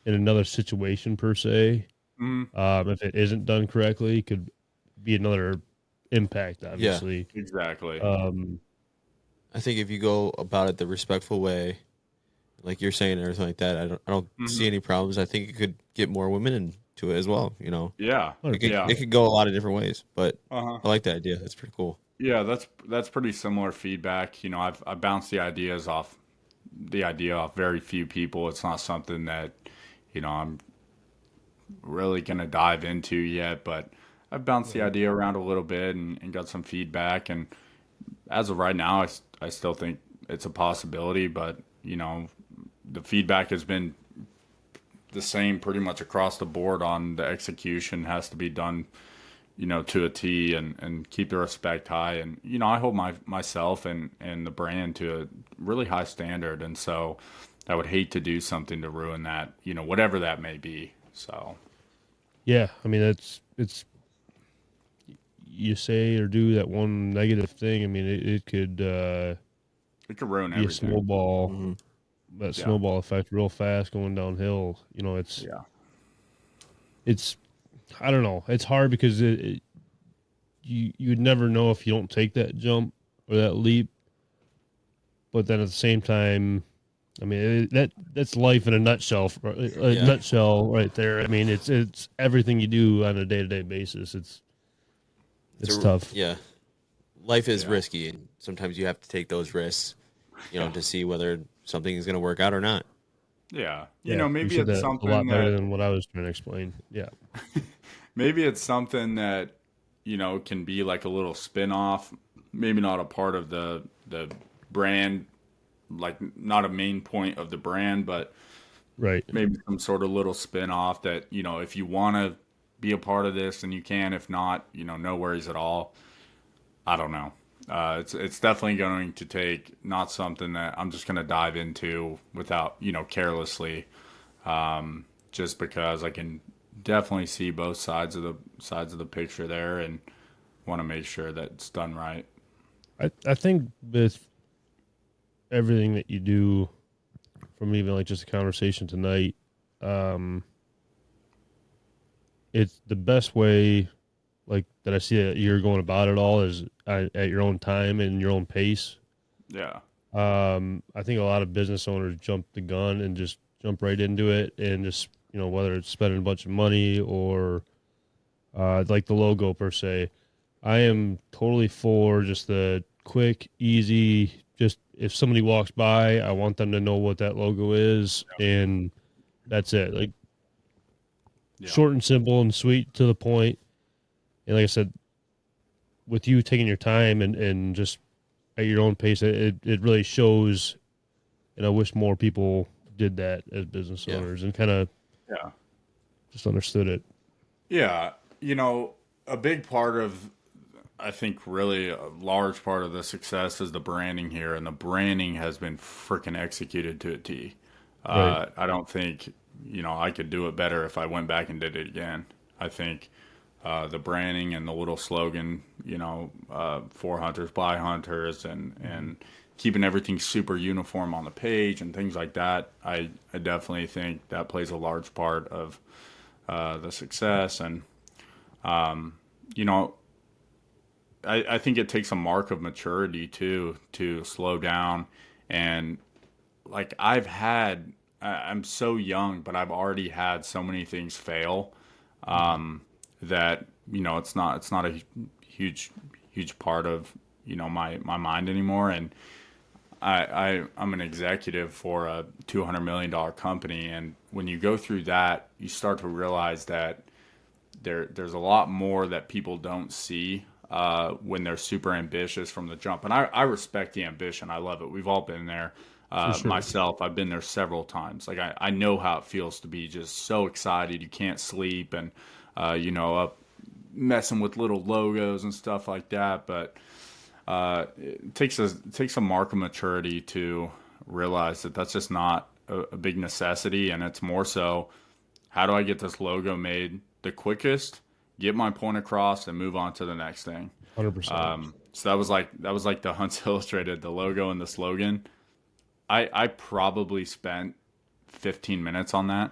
in another situation per se, hmm if it isn't done correctly, could be another impact. Yeah. Obviously, Exactly. um, I think if you go about it the respectful way, like you're saying, and everything like that, I don't see hmm any problems. I think it could get more women into it as well. Yeah, It hundred could yeah. it percent. could go a lot of different ways, but Uh-huh. I like that idea. That's pretty cool. Yeah, that's pretty similar feedback. I bounced the idea off very few people. It's not something that I'm really gonna dive into yet, but I've bounced the Right. idea around a little bit and got some feedback. And as of right now, I still think it's a possibility, but the feedback has been the same pretty much across the board on the execution has to be done to a T, and keep the respect high. And, I hold myself and the brand to a really high standard. And so I would hate to do something to ruin that, whatever that may be. So, Yeah, I mean it's you say or do that one negative thing. I mean it could it could ruin be a everything. snowball, Hmm. that Yeah. snowball effect real fast going downhill. Yeah. It's I don't know. It's hard because you would never know if you don't take that jump or that leap. But then at the same time, I mean that's life in a nutshell. A Yeah. nutshell right there. I mean it's everything you do on a day to day basis. It's tough. Yeah. Life is Yeah. risky, and sometimes you have to take those risks, Yeah. to see whether something is going to work out or not. Yeah. Yeah, you Maybe said it's that a something lot better that than what I was trying to explain. Yeah. maybe it's something that, can be like a little spin-off, maybe not a part of the brand, like not a main point of the brand, but Right. maybe some sort of little spin-off that, if you want to be a part of this, then you can. If not, no worries at all. I don't know. It's definitely going to take not something that I'm just going to dive into without, carelessly, just because I can definitely see both sides of the picture there, and want to make sure that it's done right. I think with everything that you do, from even like just a conversation tonight, um, it's the best way like that I see that you're going about it all is at your own time and your own pace. Yeah. I think a lot of business owners jump the gun and just jump right into it and just, whether it's spending a bunch of money or like the logo per se. I am totally for just the quick, easy, just if somebody walks by, I want them to know what that logo is, and that's it. Like short and simple and sweet to the point. And like I said, with you taking your time and just at your own pace, it really shows. And I wish more people did that as business owners and kind of just understood it. Yeah. A big part of, I think really a large part of the success is the branding here, and the branding has been freaking executed to a T. Right. I don't think, I could do it better if I went back and did it again. I think the branding and the little slogan, for hunters, by hunters, and keeping everything super uniform on the page and things like that, I definitely think that plays a large part of the success. And, I think it takes a mark of maturity too to slow down. And like I'm so young, but I've already had so many things fail that it's not a huge part of my mind anymore. And I'm an executive for a $200 million company, and when you go through that, you start to realize that there's a lot more that people don't see when they're super ambitious from the jump. And I respect the ambition. I love it. We've all been there. Sure. Myself, I've been there several times. Like I know how it feels to be just so excited you can't sleep, and up messing with little logos and stuff like that. But it takes a mark of maturity to realize that that's just not a big necessity, and it's more so, how do I get this logo made the quickest, get my point across, and move on to the next thing. 100%. So that was like the Hunts Illustrated, the logo and the slogan. I probably spent 15 minutes on that,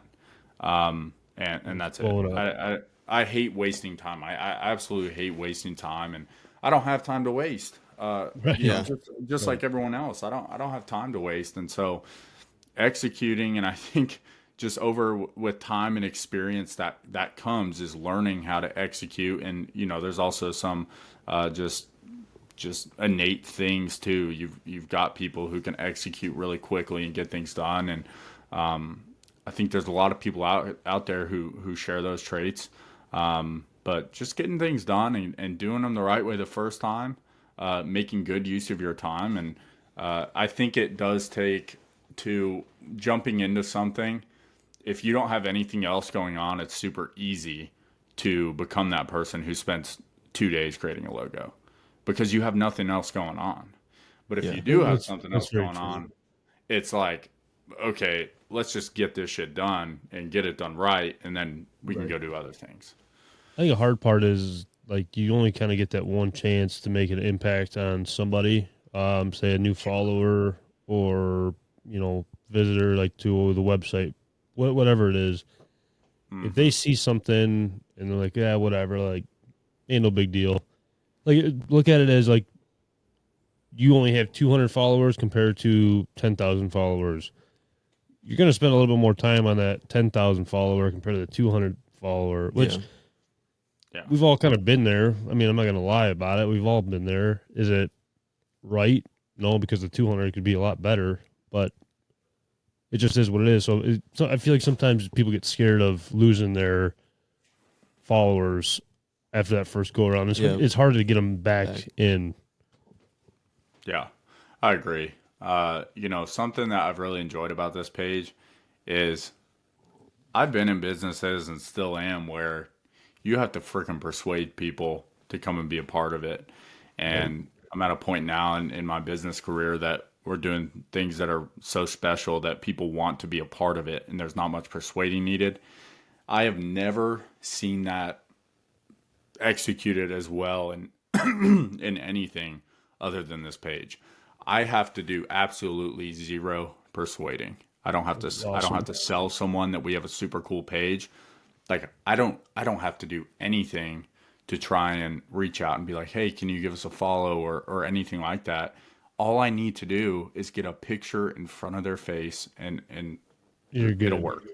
and that's it. I hate wasting time. I absolutely hate wasting time, and I don't have time to waste. Just like everyone else, I don't have time to waste, and so executing, and I think just over with time and experience that comes is learning how to execute. And there's also some just innate things too. You've got people who can execute really quickly and get things done, and I think there's a lot of people out there who share those traits. But just getting things done and doing them the right way the first time, making good use of your time. And I think it does take to jumping into something. If you don't have anything else going on, it's super easy to become that person who spends 2 days creating a logo because you have nothing else going on. But if you do have something else going on, it's like, okay, let's just get this shit done and get it done right, and then we can go do other things. I think the hard part is like you only kind of get that one chance to make an impact on somebody, say a new follower or visitor, like to the website, whatever it is. Mm-hmm. If they see something and they're like, yeah, whatever, like ain't no big deal. Like look at it as like you only have 200 followers compared to 10,000 followers. You're going to spend a little bit more time on that 10,000 follower compared to the 200 follower, which we've all kind of been there. I mean, I'm not going to lie about it. We've all been there. Is it right? No, because the 200 could be a lot better, but it just is what it is. So I feel like sometimes people get scared of losing their followers after that first go around. It's hard to get them back in. Yeah, I agree. Something that I've really enjoyed about this page is I've been in businesses and still am where you have to freaking persuade people to come and be a part of it. And I'm at a point now in my business career that we're doing things that are so special that people want to be a part of it, and there's not much persuading needed. I have never seen that executed as well in in anything other than this page. I have to do absolutely zero persuading. I don't have to sell someone that we have a super cool page. Like I don't have to do anything to try and reach out and be like, hey, can you give us a follow or anything like that. All I need to do is get a picture in front of their face and You're it'll good. work.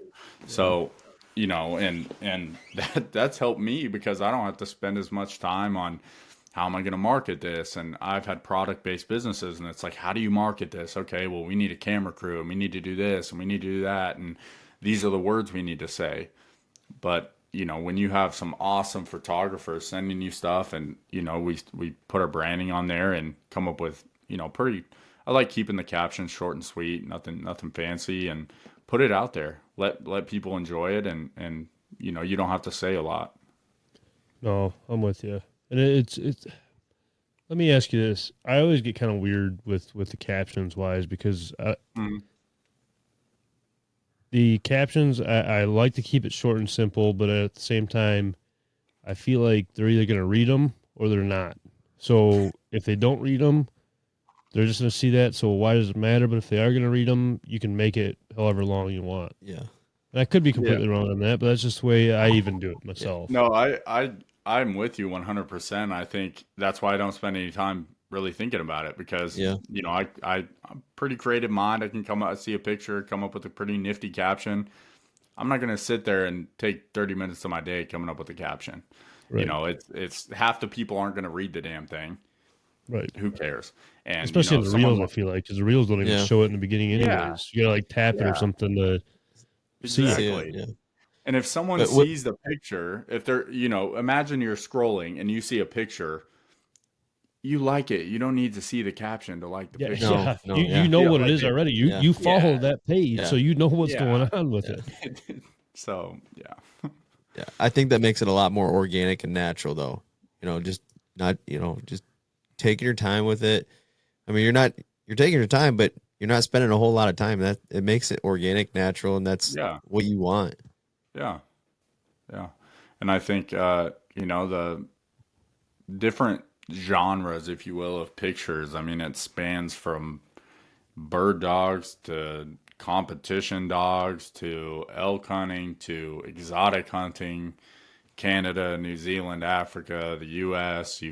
So, and that's helped me because I don't have to spend as much time on how am I going to market this? And I've had product-based businesses, and it's like, how do you market this? Okay, well, we need a camera crew, and we need to do this, and we need to do that, and these are the words we need to say. But when you have some awesome photographers sending you stuff, and we put our branding on there and come up with pretty. I like keeping the captions short and sweet, nothing fancy, and put it out there. Let people enjoy it, and you don't have to say a lot. No, I'm with you. And it's. Let me ask you this: I always get kind of weird with the captions wise because the captions I like to keep it short and simple, but at the same time, I feel like they're either going to read them or they're not. So if they don't read them, they're just going to see that. So why does it matter? But if they are going to read them, you can make it however long you want. Yeah. And I could be completely wrong on that, but that's just the way I even do it myself. No, I'm with you 100%. I think that's why I don't spend any time really thinking about it because, I'm pretty creative mind. I can see a picture, come up with a pretty nifty caption. I'm not going to sit there and take 30 minutes of my day coming up with a caption. Right. It's half the people aren't going to read the damn thing. Right. Who cares? And especially in the reels, I feel like, because the reels don't even show it in the beginning anyways. Yeah. You got to tap it or something to see it. Yeah. And if someone sees the picture, if they're, imagine you're scrolling and you see a picture, you like it. You don't need to see the caption to like the picture. No, you know what it is already. You follow that page, so you know what's going on with it. So, yeah. Yeah, I think that makes it a lot more organic and natural, though. Just not, just taking your time with it. I mean, you're taking your time, but you're not spending a whole lot of time. That it makes it organic, natural, and that's what you want. Yeah. Yeah. And I think, the different genres, if you will, of pictures, I mean, it spans from bird dogs to competition dogs to elk hunting to exotic hunting, Canada, New Zealand, Africa, the US.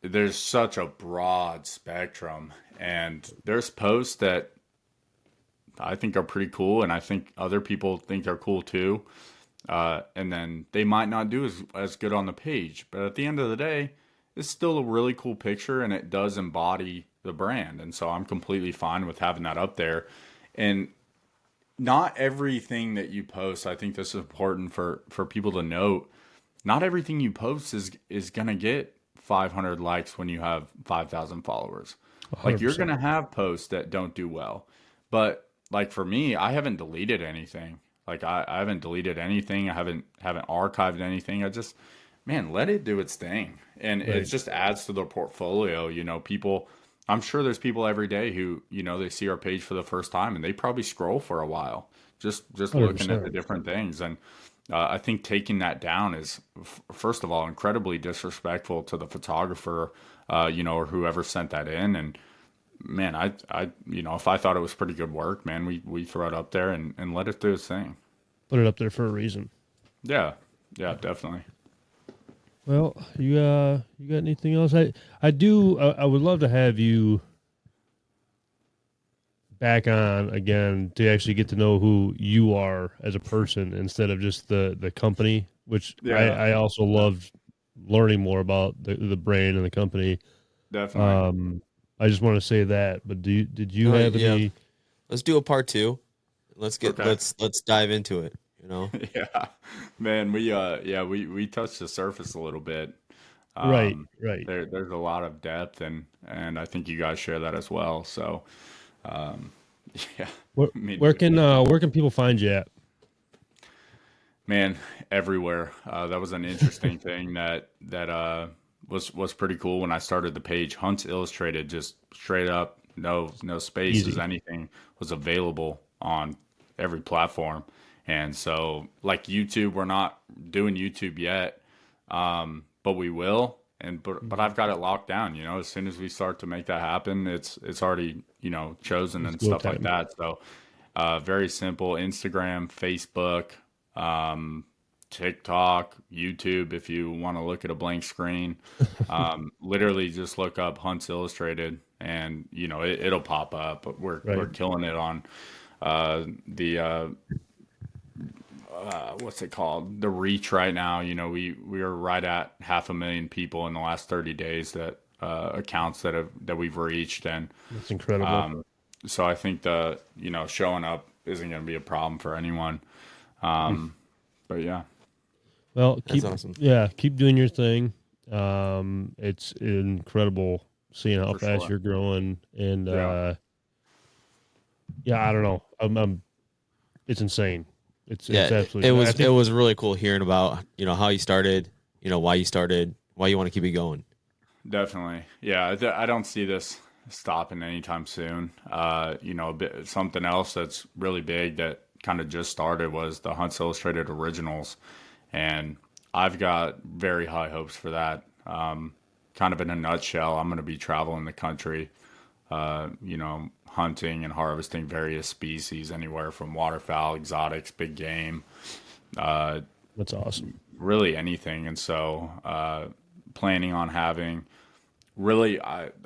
There's such a broad spectrum, and there's posts that I think are pretty cool, and I think other people think they're cool too. And then they might not do as good on the page, but at the end of the day, it's still a really cool picture, and it does embody the brand. And so I'm completely fine with having that up there. And not everything that you post, I think this is important for people to note. Not everything you post is going to get 500 likes when you have 5,000 followers. 100%. Like, you're going to have posts that don't do well. But like for me, I haven't deleted anything. Like I haven't deleted anything. I haven't archived anything. I just, let it do its thing. And it just adds to their portfolio. People, I'm sure there's people every day who, they see our page for the first time and they probably scroll for a while, just 100%. Looking at the different things. And I think taking that down is, first of all, incredibly disrespectful to the photographer, or whoever sent that in. And man, I if I thought it was pretty good work, man, we throw it up there and let it do its thing. Put it up there for a reason. Yeah, definitely. Well, you got anything else? I do. I would love to have you back on again to actually get to know who you are as a person instead of just the company, which I also love learning more about the brand and the company. Definitely. I just want to say that, but did you have any? Let's do a part 2. Let's dive into it. Yeah, man. We touched the surface a little bit. Right. There's a lot of depth, and I think you guys share that as well. So, yeah. Where can people find you at? Man, everywhere. That was an interesting thing that was pretty cool when I started the page. Hunts Illustrated, just straight up, no spaces, easy. Anything was available on every platform. And so, like YouTube, we're not doing YouTube yet, but we will. But I've got it locked down. As soon as we start to make that happen, it's already chosen and stuff like that. So very simple: Instagram, Facebook, TikTok, YouTube, if you want to look at a blank screen. Literally just look up Hunts Illustrated and, it'll pop up. But we're killing it on the what's it called? The reach right now. We are right at 500,000 people in the last 30 days that accounts that we've reached. And that's incredible. so I think showing up isn't going to be a problem for anyone. But yeah. Well, That's awesome. Keep doing your thing. It's incredible seeing how For fast sure. you're growing, and Yeah. I don't know. It's insane. It's Yeah, absolutely. it was really cool hearing about how you started, why you started, why you want to keep it going. Definitely. Yeah, I don't see this stopping anytime soon. Something else that's really big that kind of just started was the Hunts Illustrated Originals. And I've got very high hopes for that. Kind of in a nutshell, I'm going to be traveling the country, hunting and harvesting various species, anywhere from waterfowl, exotics, big game. That's awesome. Really anything. And so planning on having really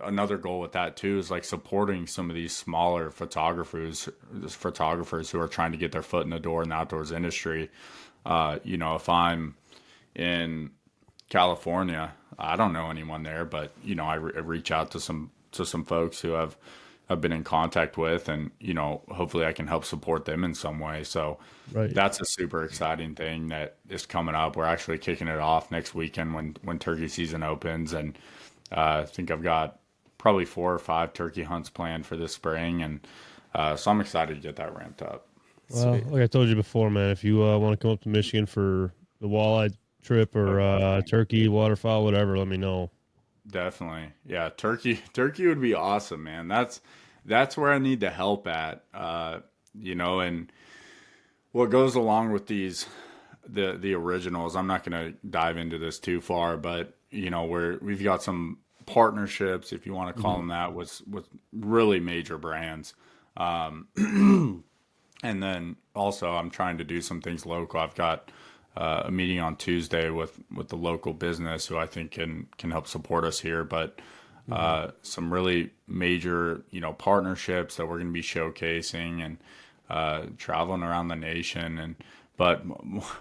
another goal with that too is like supporting some of these smaller photographers who are trying to get their foot in the door in the outdoors industry. If I'm in California, I don't know anyone there, but I reach out to some folks who I've been in contact with, and hopefully I can help support them in some way. So that's a super exciting thing that is coming up. We're actually kicking it off next weekend when turkey season opens, and I think I've got probably 4 or 5 turkey hunts planned for this spring, and so I'm excited to get that ramped up. Well, Sweet. like I told you before, man, if you want to come up to Michigan for the walleye trip or turkey, waterfowl, whatever, let me know. Definitely. Yeah, turkey would be awesome, man. That's where I need the help at. And what goes along with the originals, I'm not going to dive into this too far, but we've got some partnerships, if you want to call them that, with really major brands. And then also I'm trying to do some things local. I've got a meeting on Tuesday with the local business who I think can help support us here, but some really major partnerships that we're going to be showcasing and traveling around the nation. But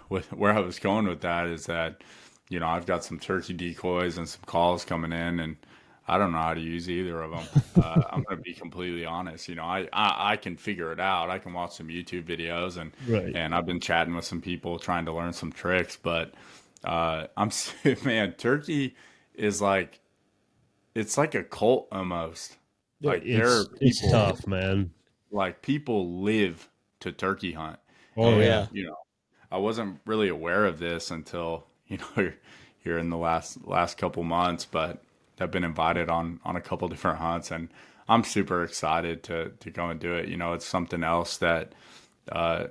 where I was going with that is that I've got some turkey decoys and some calls coming in, and I don't know how to use either of them. I'm going to be completely honest. I can figure it out. I can watch some YouTube videos, and I've been chatting with some people trying to learn some tricks. But man, turkey is it's like a cult almost. Like It's tough, man. Like people live to turkey hunt. Oh yeah. I wasn't really aware of this until here in the last couple months, but I've been invited on a couple different hunts, and I'm super excited to go and do it. It's something else that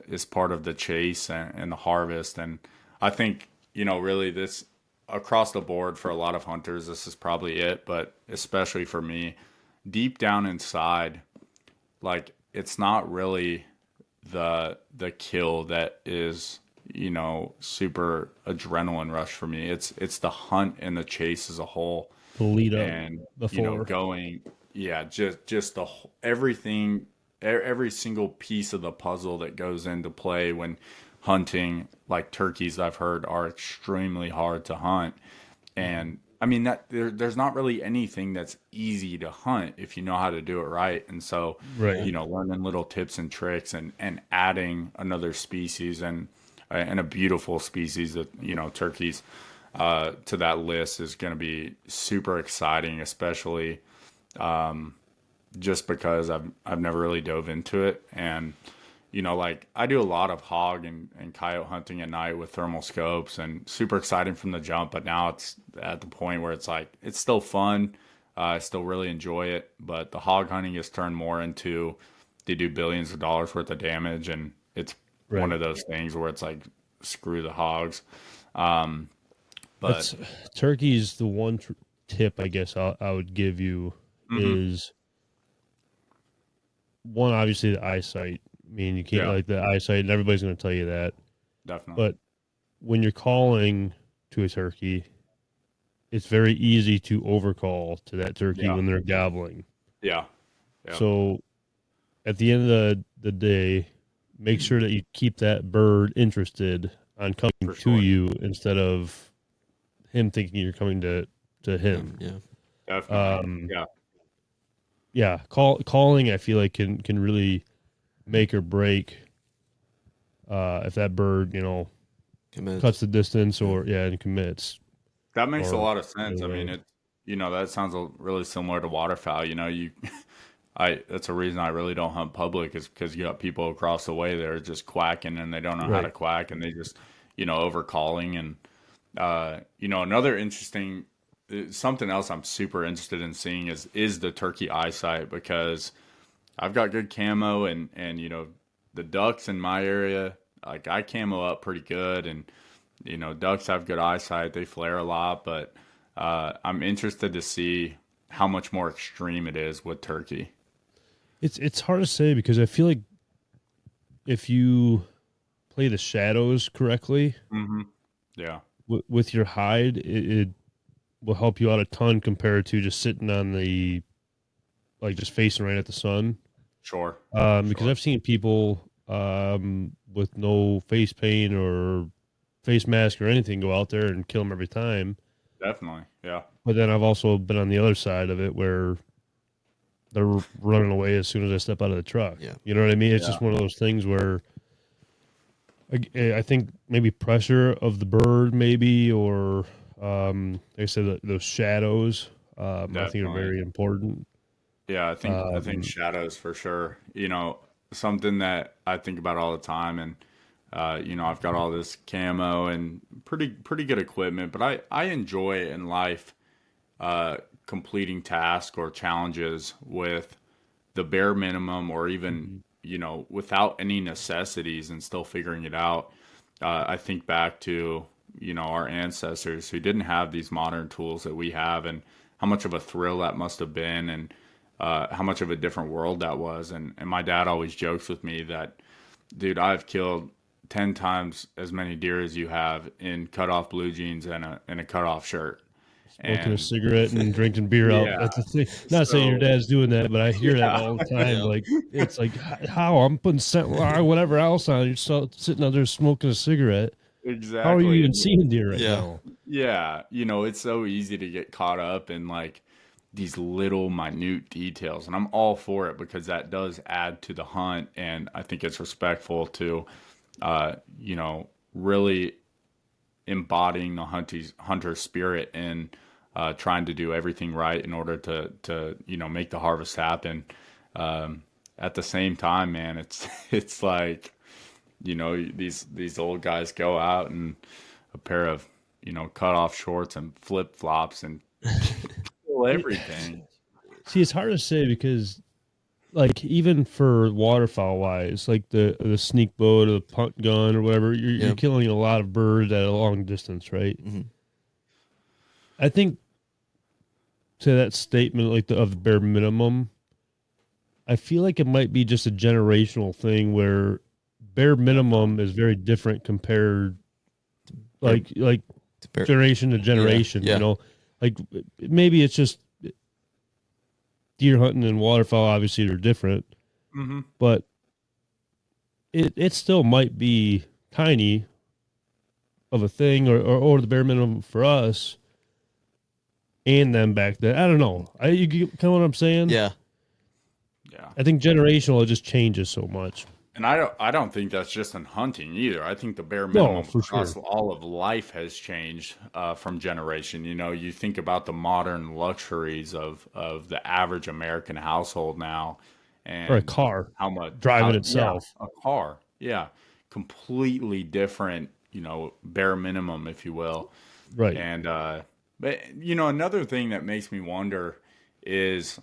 is part of the chase and the harvest, and I think really this across the board for a lot of hunters, this is probably it, but especially for me, deep down inside, like it's not really the kill that is super adrenaline rush for me. It's the hunt and the chase as a whole, the lead up and before going, just everything, every single piece of the puzzle that goes into play when hunting. Like turkeys, I've heard, are extremely hard to hunt, and I mean that there's not really anything that's easy to hunt if you know how to do it right. And so learning little tips and tricks and adding another species and a beautiful species that turkeys to that list is going to be super exciting, especially just because I've never really dove into it. And like I do a lot of hog and coyote hunting at night with thermal scopes, and super exciting from the jump. But now it's at the point where it's like it's still fun. I still really enjoy it, but the hog hunting has turned more into they do billions of dollars worth of damage, and it's one of those things where it's like screw the hogs. But turkey's the one tip I guess I would give you is one, obviously the eyesight. I mean, you can't like the eyesight, and everybody's going to tell you that. Definitely. But when you're calling to a turkey, it's very easy to overcall to that turkey when they're gobbling. Yeah. Yep. So at the end of the day, make sure that you keep that bird interested on coming to you instead of him thinking you're coming to him. Yeah. Definitely. Yeah. Calling, I feel like can really make or break if that bird, cuts the distance or and commits. That makes a lot of sense. I mean, that sounds really similar to waterfowl. That's a reason I really don't hunt public is because you got people across the way that are just quacking and they don't know how to quack and they just, over calling. And, another interesting, something else I'm super interested in seeing is the turkey eyesight, because I've got good camo and, the ducks in my area, like I camo up pretty good, and, ducks have good eyesight. They flare a lot, but, I'm interested to see how much more extreme it is with turkey. It's hard to say because I feel like if you play the shadows correctly, with your hide, it will help you out a ton compared to just sitting on just facing right at the sun. Sure. Because I've seen people with no face paint or face mask or anything go out there and kill them every time. Definitely, yeah. But then I've also been on the other side of it where they're running away as soon as I step out of the truck. Yeah. You know what I mean? It's just one of those things where I think maybe pressure of the bird, maybe, or like I said, those shadows, I think are very important. Yeah, I think shadows for sure. Something that I think about all the time, and I've got all this camo and pretty good equipment, but I enjoy in life completing tasks or challenges with the bare minimum, or even without any necessities, and still figuring it out. I think back to our ancestors who didn't have these modern tools that we have, and how much of a thrill that must have been, and how much of a different world that was. And my dad always jokes with me that, dude, I've killed 10 times as many deer as you have in cut off blue jeans and a cut off shirt. Smoking a cigarette and drinking beer out. That's the thing. Not saying your dad's doing that, but I hear that all the time. Like, it's like, how I'm putting scent, whatever else on. You're sitting out there smoking a cigarette. Exactly. How are you even seeing deer right now? Yeah. It's so easy to get caught up in like these little minute details. And I'm all for it because that does add to the hunt. And I think it's respectful to, really embodying the hunter spirit and trying to do everything right in order to make the harvest happen. At the same time, man, it's like, these old guys go out in a pair of, cut off shorts and flip flops and kill everything. See, it's hard to say because, like, even for waterfowl wise, like the sneak bow or the punt gun or whatever, you're killing a lot of birds at a long distance, right? Mm-hmm. I think to that statement, like of the bare minimum, I feel like it might be just a generational thing where bare minimum is very different compared, like generation to generation. Like maybe it's just deer hunting and waterfowl obviously are different, but it still might be tiny of a thing or the bare minimum for us and them back then. I don't know. You kind of what I'm saying? Yeah. I think generational, it just changes so much. And I don't think that's just in hunting either. I think the bare minimum across all of life has changed from generation. You think about the modern luxuries of the average American household now, and or a car, how much driving itself. Yeah, a car, completely different. Bare minimum, if you will, right? And but another thing that makes me wonder is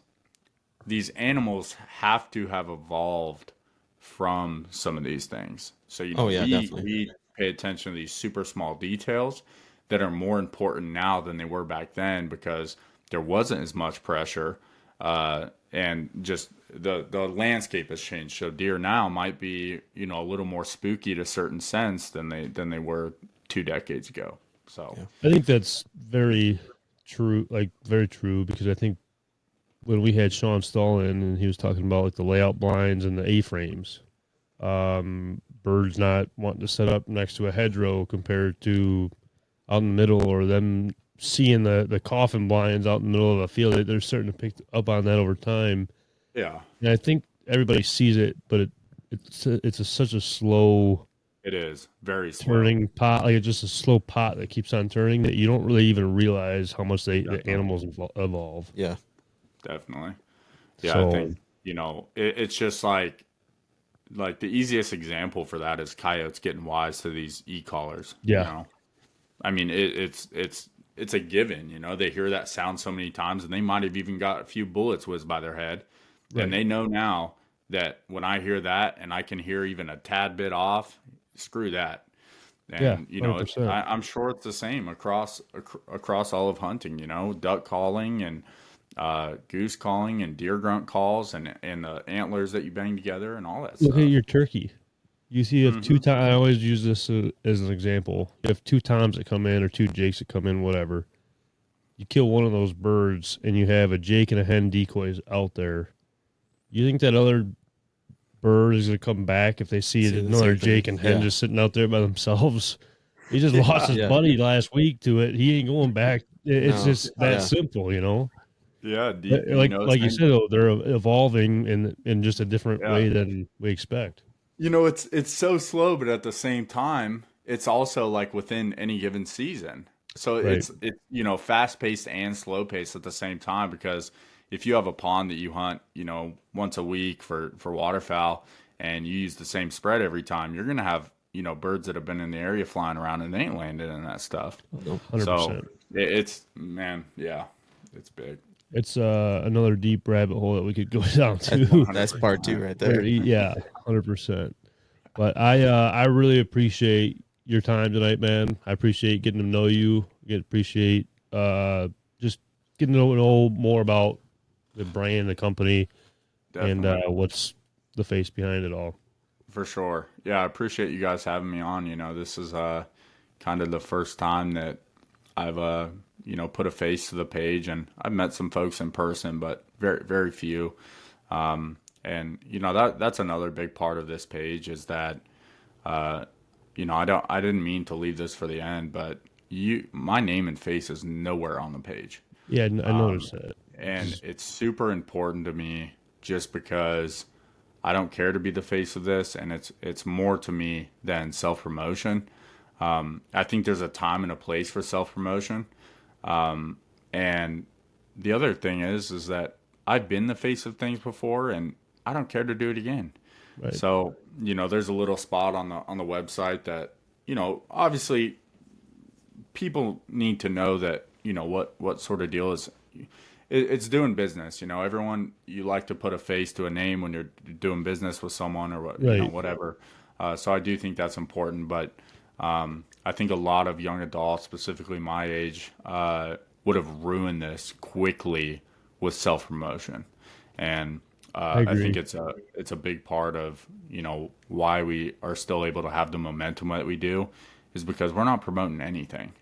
these animals have to have evolved from some of these things. So, we pay attention to these super small details that are more important now than they were back then because there wasn't as much pressure. And just the landscape has changed. So deer now might be, a little more spooky to a certain sense than they were, 2 decades ago. So I think that's very true, very true, because I think when we had Sean Stahl in and he was talking about like the layout blinds and the A-frames, birds not wanting to set up next to a hedgerow compared to out in the middle, or them seeing the coffin blinds out in the middle of a field, they're starting to pick up on that over time. yeah, And I think everybody sees it, but it's such a slow it is very slow. turning pot, like it's just a slow pot that keeps on turning, that you don't really even realize how much the animals evolve. Yeah. Definitely. Yeah, So, I think, it's just like the easiest example for that is coyotes getting wise to these e-collars. Yeah. I mean, it's a given, they hear that sound so many times, and they might have even got a few bullets whizzed by their head. Right. And they know now that when I hear that and I can hear even a tad bit off, screw that. And, yeah, 100%. I'm sure it's the same across all of hunting, duck calling and goose calling and deer grunt calls and the antlers that you bang together and all that stuff. Look at your turkey. You see, you have two times. I always use this as an example. You have two toms that come in, or two jakes that come in, whatever. You kill one of those birds, and you have a jake and a hen decoys out there. You think that other bird is going to come back if they see another jake and hen just sitting out there by themselves? He just lost his buddy last week to it. He ain't going back. It's just that simple, Yeah, like you said, though, they're evolving in just a different way than we expect. It's so slow, but at the same time, it's also like within any given season. So it's fast paced and slow paced at the same time, because if you have a pond that you hunt, once a week for waterfowl, and you use the same spread every time, you're gonna have birds that have been in the area flying around and they ain't landed in that stuff. 100%. So it's it's big. It's another deep rabbit hole that we could go down to. That's part 2 right there. Yeah, 100%. But I really appreciate your time tonight, man. I appreciate getting to know you. Appreciate just getting to know more about the brand, the company, Definitely. And what's the face behind it all. For sure. Yeah, I appreciate you guys having me on. This is kind of the first time that I've put a face to the page, and I've met some folks in person, but very, very few. And that's another big part of this page is that I didn't mean to leave this for the end, but my name and face is nowhere on the page. Yeah, I noticed that. And it's super important to me, just because I don't care to be the face of this, and it's more to me than self-promotion. I think there's a time and a place for self-promotion. And the other thing is that I've been the face of things before, and I don't care to do it again. Right. So, there's a little spot on the website that, obviously people need to know that, what sort of deal is. It's doing business. Everyone, you like to put a face to a name when you're doing business with someone or whatever. So I do think that's important, but I think a lot of young adults, specifically my age, would have ruined this quickly with self-promotion. And I think it's a big part of, why we are still able to have the momentum that we do, is because we're not promoting anything.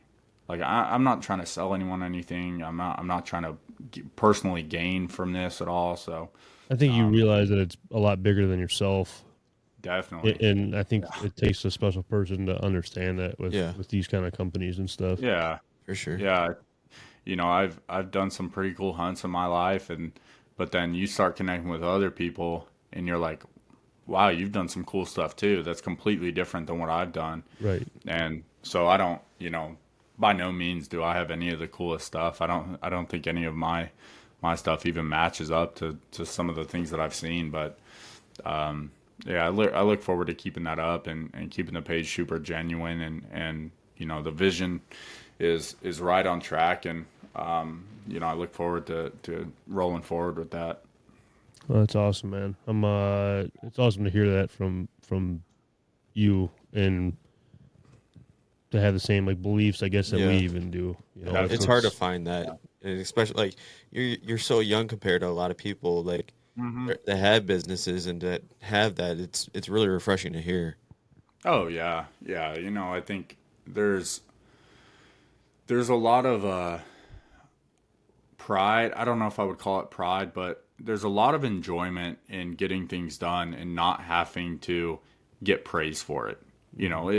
Like I'm not trying to sell anyone anything. I'm not trying to personally gain from this at all. So I think you realize that it's a lot bigger than yourself. Definitely. And I think it takes a special person to understand that with these kind of companies and stuff. Yeah, for sure. Yeah. I've done some pretty cool hunts in my life, but then you start connecting with other people and you're like, wow, you've done some cool stuff too. That's completely different than what I've done. Right. And so I don't, by no means do I have any of the coolest stuff. I don't think any of my stuff even matches up to some of the things that I've seen. But I look forward to keeping that up and keeping the page super genuine, and the vision is right on track, and I look forward to rolling forward with that. Well, that's awesome, man. It's awesome to hear that from you, and to have the same beliefs, I guess, that we even do. It's hard to find that, and especially like you're so young compared to a lot of people like that have businesses and that have that. It's really refreshing to hear. Oh yeah. I think there's a lot of pride. I don't know if I would call it pride, but there's a lot of enjoyment in getting things done and not having to get praise for it. You know,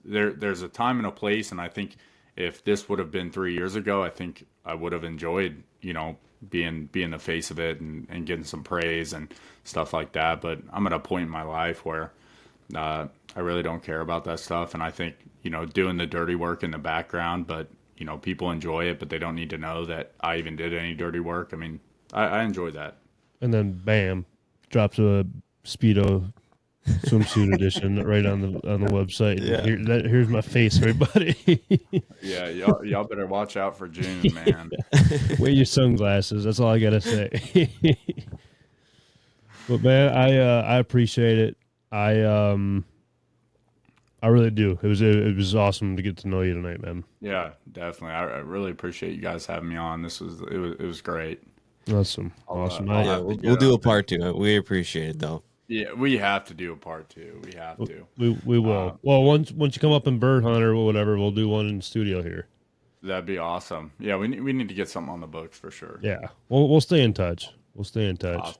there's a time and a place, and I think if this would have been 3 years ago, I think I would have enjoyed, you know, being the face of it and getting some praise and stuff like that. But I'm at a point in my life where I really don't care about that stuff, and I think, you know, doing the dirty work in the background, but you know, people enjoy it, but they don't need to know that I even did any dirty work. I mean, I enjoy that. And then bam, drops a Speedo swimsuit edition right on the website. Yeah. Here's my face, everybody. Yeah, y'all better watch out for June, man. Wear your sunglasses. That's all I gotta say. But man, I appreciate it. I really do. It was awesome to get to know you tonight, man. Yeah, definitely. I really appreciate you guys having me on. It was great. Awesome. We'll do a part 2. We appreciate it though. Yeah, we have to do a part 2. We have to. We will. Well, once you come up in bird hunt or whatever, we'll do one in the studio here. That'd be awesome. Yeah, we need to get something on the books for sure. Yeah. We'll stay in touch. Awesome.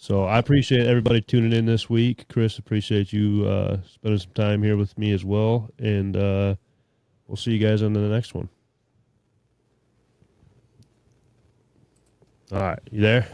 So I appreciate everybody tuning in this week. Chris, appreciate you spending some time here with me as well. And we'll see you guys on the next one. All right. You there?